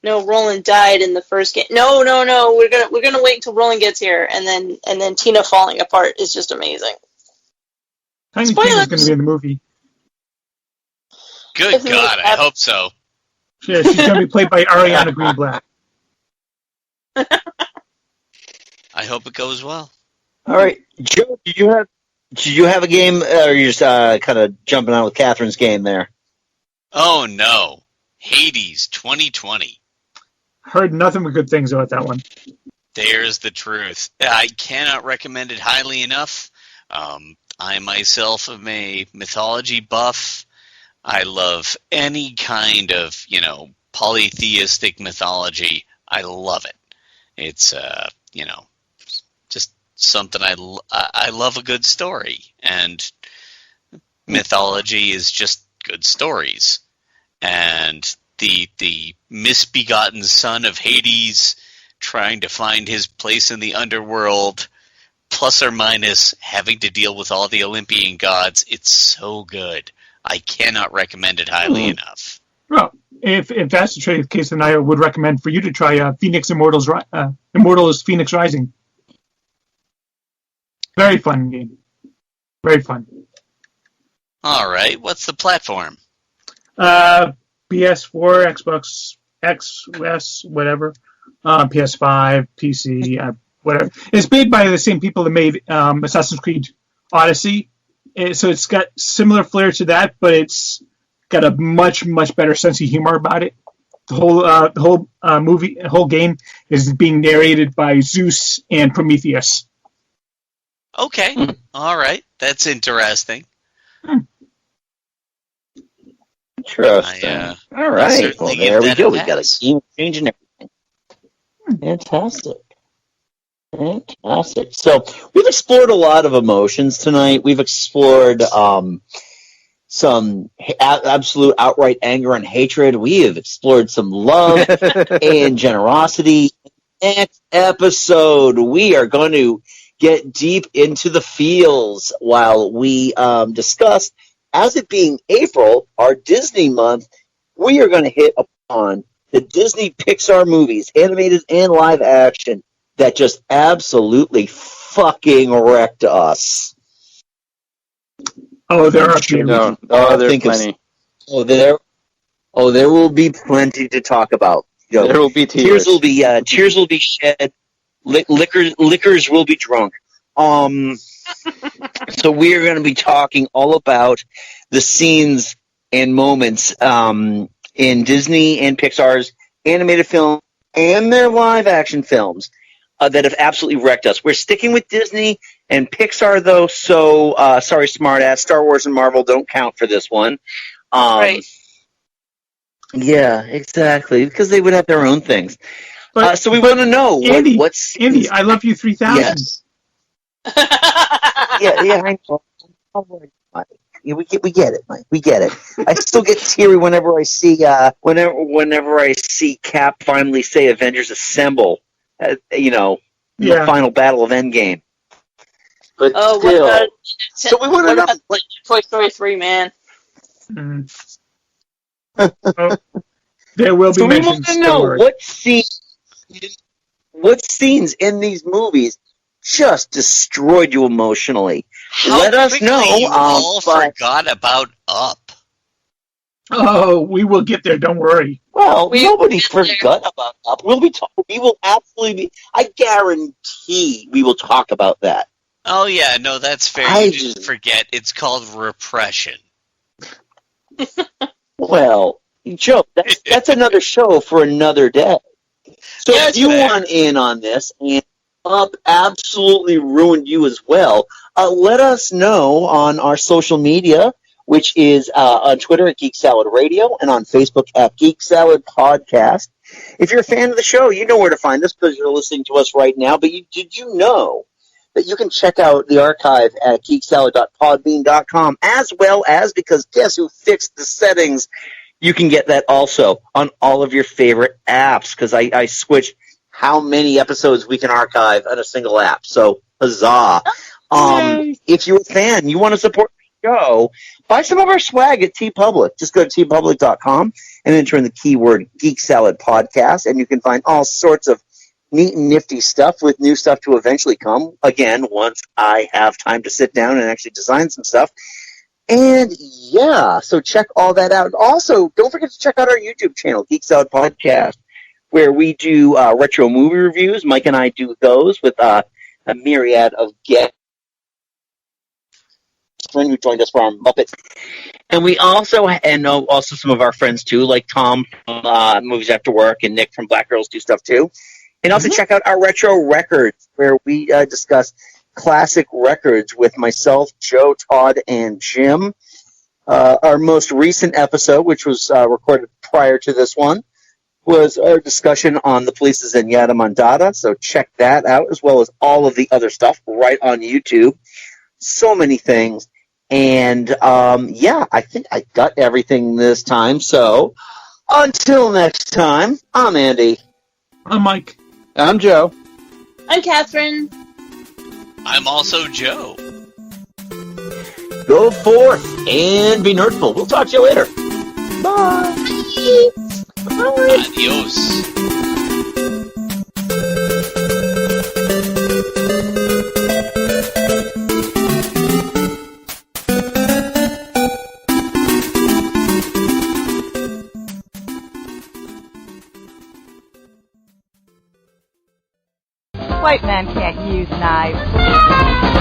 no, Roland died in the first game. No, we're gonna wait until Roland gets here, and then Tina falling apart is just amazing. Tiny Tina's going to be in the movie. Good God, I hope so. Yeah, she's going to be played by Ariana Greenblatt. I hope it goes well. All right, Joe, did you have a game, or you're just kind of jumping on with Catherine's game there? Oh no, Hades 2020. Heard nothing but good things about that one. There's the truth. I cannot recommend it highly enough. I myself am a mythology buff. I love any kind of, polytheistic mythology. I love it. It's, just something I love a good story. And mythology is just good stories. And the misbegotten son of Hades trying to find his place in the underworld, plus or minus having to deal with all the Olympian gods, it's so good. I cannot recommend it highly enough. Well, if that's the case, then I would recommend for you to try Immortals Phoenix Rising. Very fun game. Very fun. All right. What's the platform? PS4, Xbox X, whatever. PS5, PC, whatever. It's made by the same people that made Assassin's Creed Odyssey. So it's got similar flair to that, but it's got a much, much better sense of humor about it. The whole game is being narrated by Zeus and Prometheus. Okay. All right. That's interesting. Interesting. All right. Well, there we go. We got a game change and everything. Fantastic. So we've explored a lot of emotions tonight. We've explored some absolute outright anger and hatred. We have explored some love and generosity. Next episode, we are going to get deep into the feels while we discuss, as it being April, our Disney month, we are going to hit upon the Disney Pixar movies, animated and live action, that just absolutely fucking wrecked us. Oh, there are a few. No. Oh, there are plenty. Oh, there Oh, there will be plenty to talk about. There will be tears. Tears will be shed. Liquors will be drunk. So we are going to be talking all about the scenes and moments in Disney and Pixar's animated film and their live-action films that have absolutely wrecked us. We're sticking with Disney and Pixar, though, so sorry, smartass. Star Wars and Marvel don't count for this one. Right. Yeah, exactly, because they would have their own things. So we want to know Andy, what's... Andy, I Love You 3000. Yes. yeah, I know. We get it, Mike. We get it. I still get teary whenever I see whenever I see Cap finally say "Avengers Assemble." In the final battle of Endgame. But still, so we want to know Toy Story 3, man. There will be. So we want to know what scenes in these movies just destroyed you emotionally. Let us know. You all forgot about Up. Oh, we will get there. Don't worry. Well, nobody forgot about Up. We will absolutely be. I guarantee we will talk about that. Oh yeah, no, that's fair. You just forget. It's called repression. Well, Joe, that's another show for another day. So if you want in on this and Up absolutely ruined you as well, let us know on our social media, which is on Twitter at Geek Salad Radio and on Facebook at Geek Salad Podcast. If you're a fan of the show, you know where to find us because you're listening to us right now. But did you know that you can check out the archive at geeksalad.podbean.com as well as, because guess who fixed the settings, you can get that also on all of your favorite apps because I switched how many episodes we can archive on a single app. So, huzzah. If you're a fan, you want to support the show, buy some of our swag at TeePublic. Just go to teepublic.com and enter in the keyword Geek Salad Podcast, and you can find all sorts of neat and nifty stuff with new stuff to eventually come, again, once I have time to sit down and actually design some stuff. And, yeah, so check all that out. Also, don't forget to check out our YouTube channel, Geek Salad Podcast, where we do retro movie reviews. Mike and I do those with a myriad of guests who joined us for our Muppet. And we also some of our friends, too, like Tom from Movies After Work and Nick from Black Girls do stuff, too. And also check out our Retro Records, where we discuss classic records with myself, Joe, Todd, and Jim. Our most recent episode, which was recorded prior to this one, was our discussion on the police's Zenyatta Mandata. So check that out, as well as all of the other stuff right on YouTube. So many things. And, I think I got everything this time. So until next time, I'm Andy. I'm Mike. I'm Joe. I'm Catherine. I'm also Joe. Go forth and be nerdful. We'll talk to you later. Bye. Bye. Adios. White man can't use knives.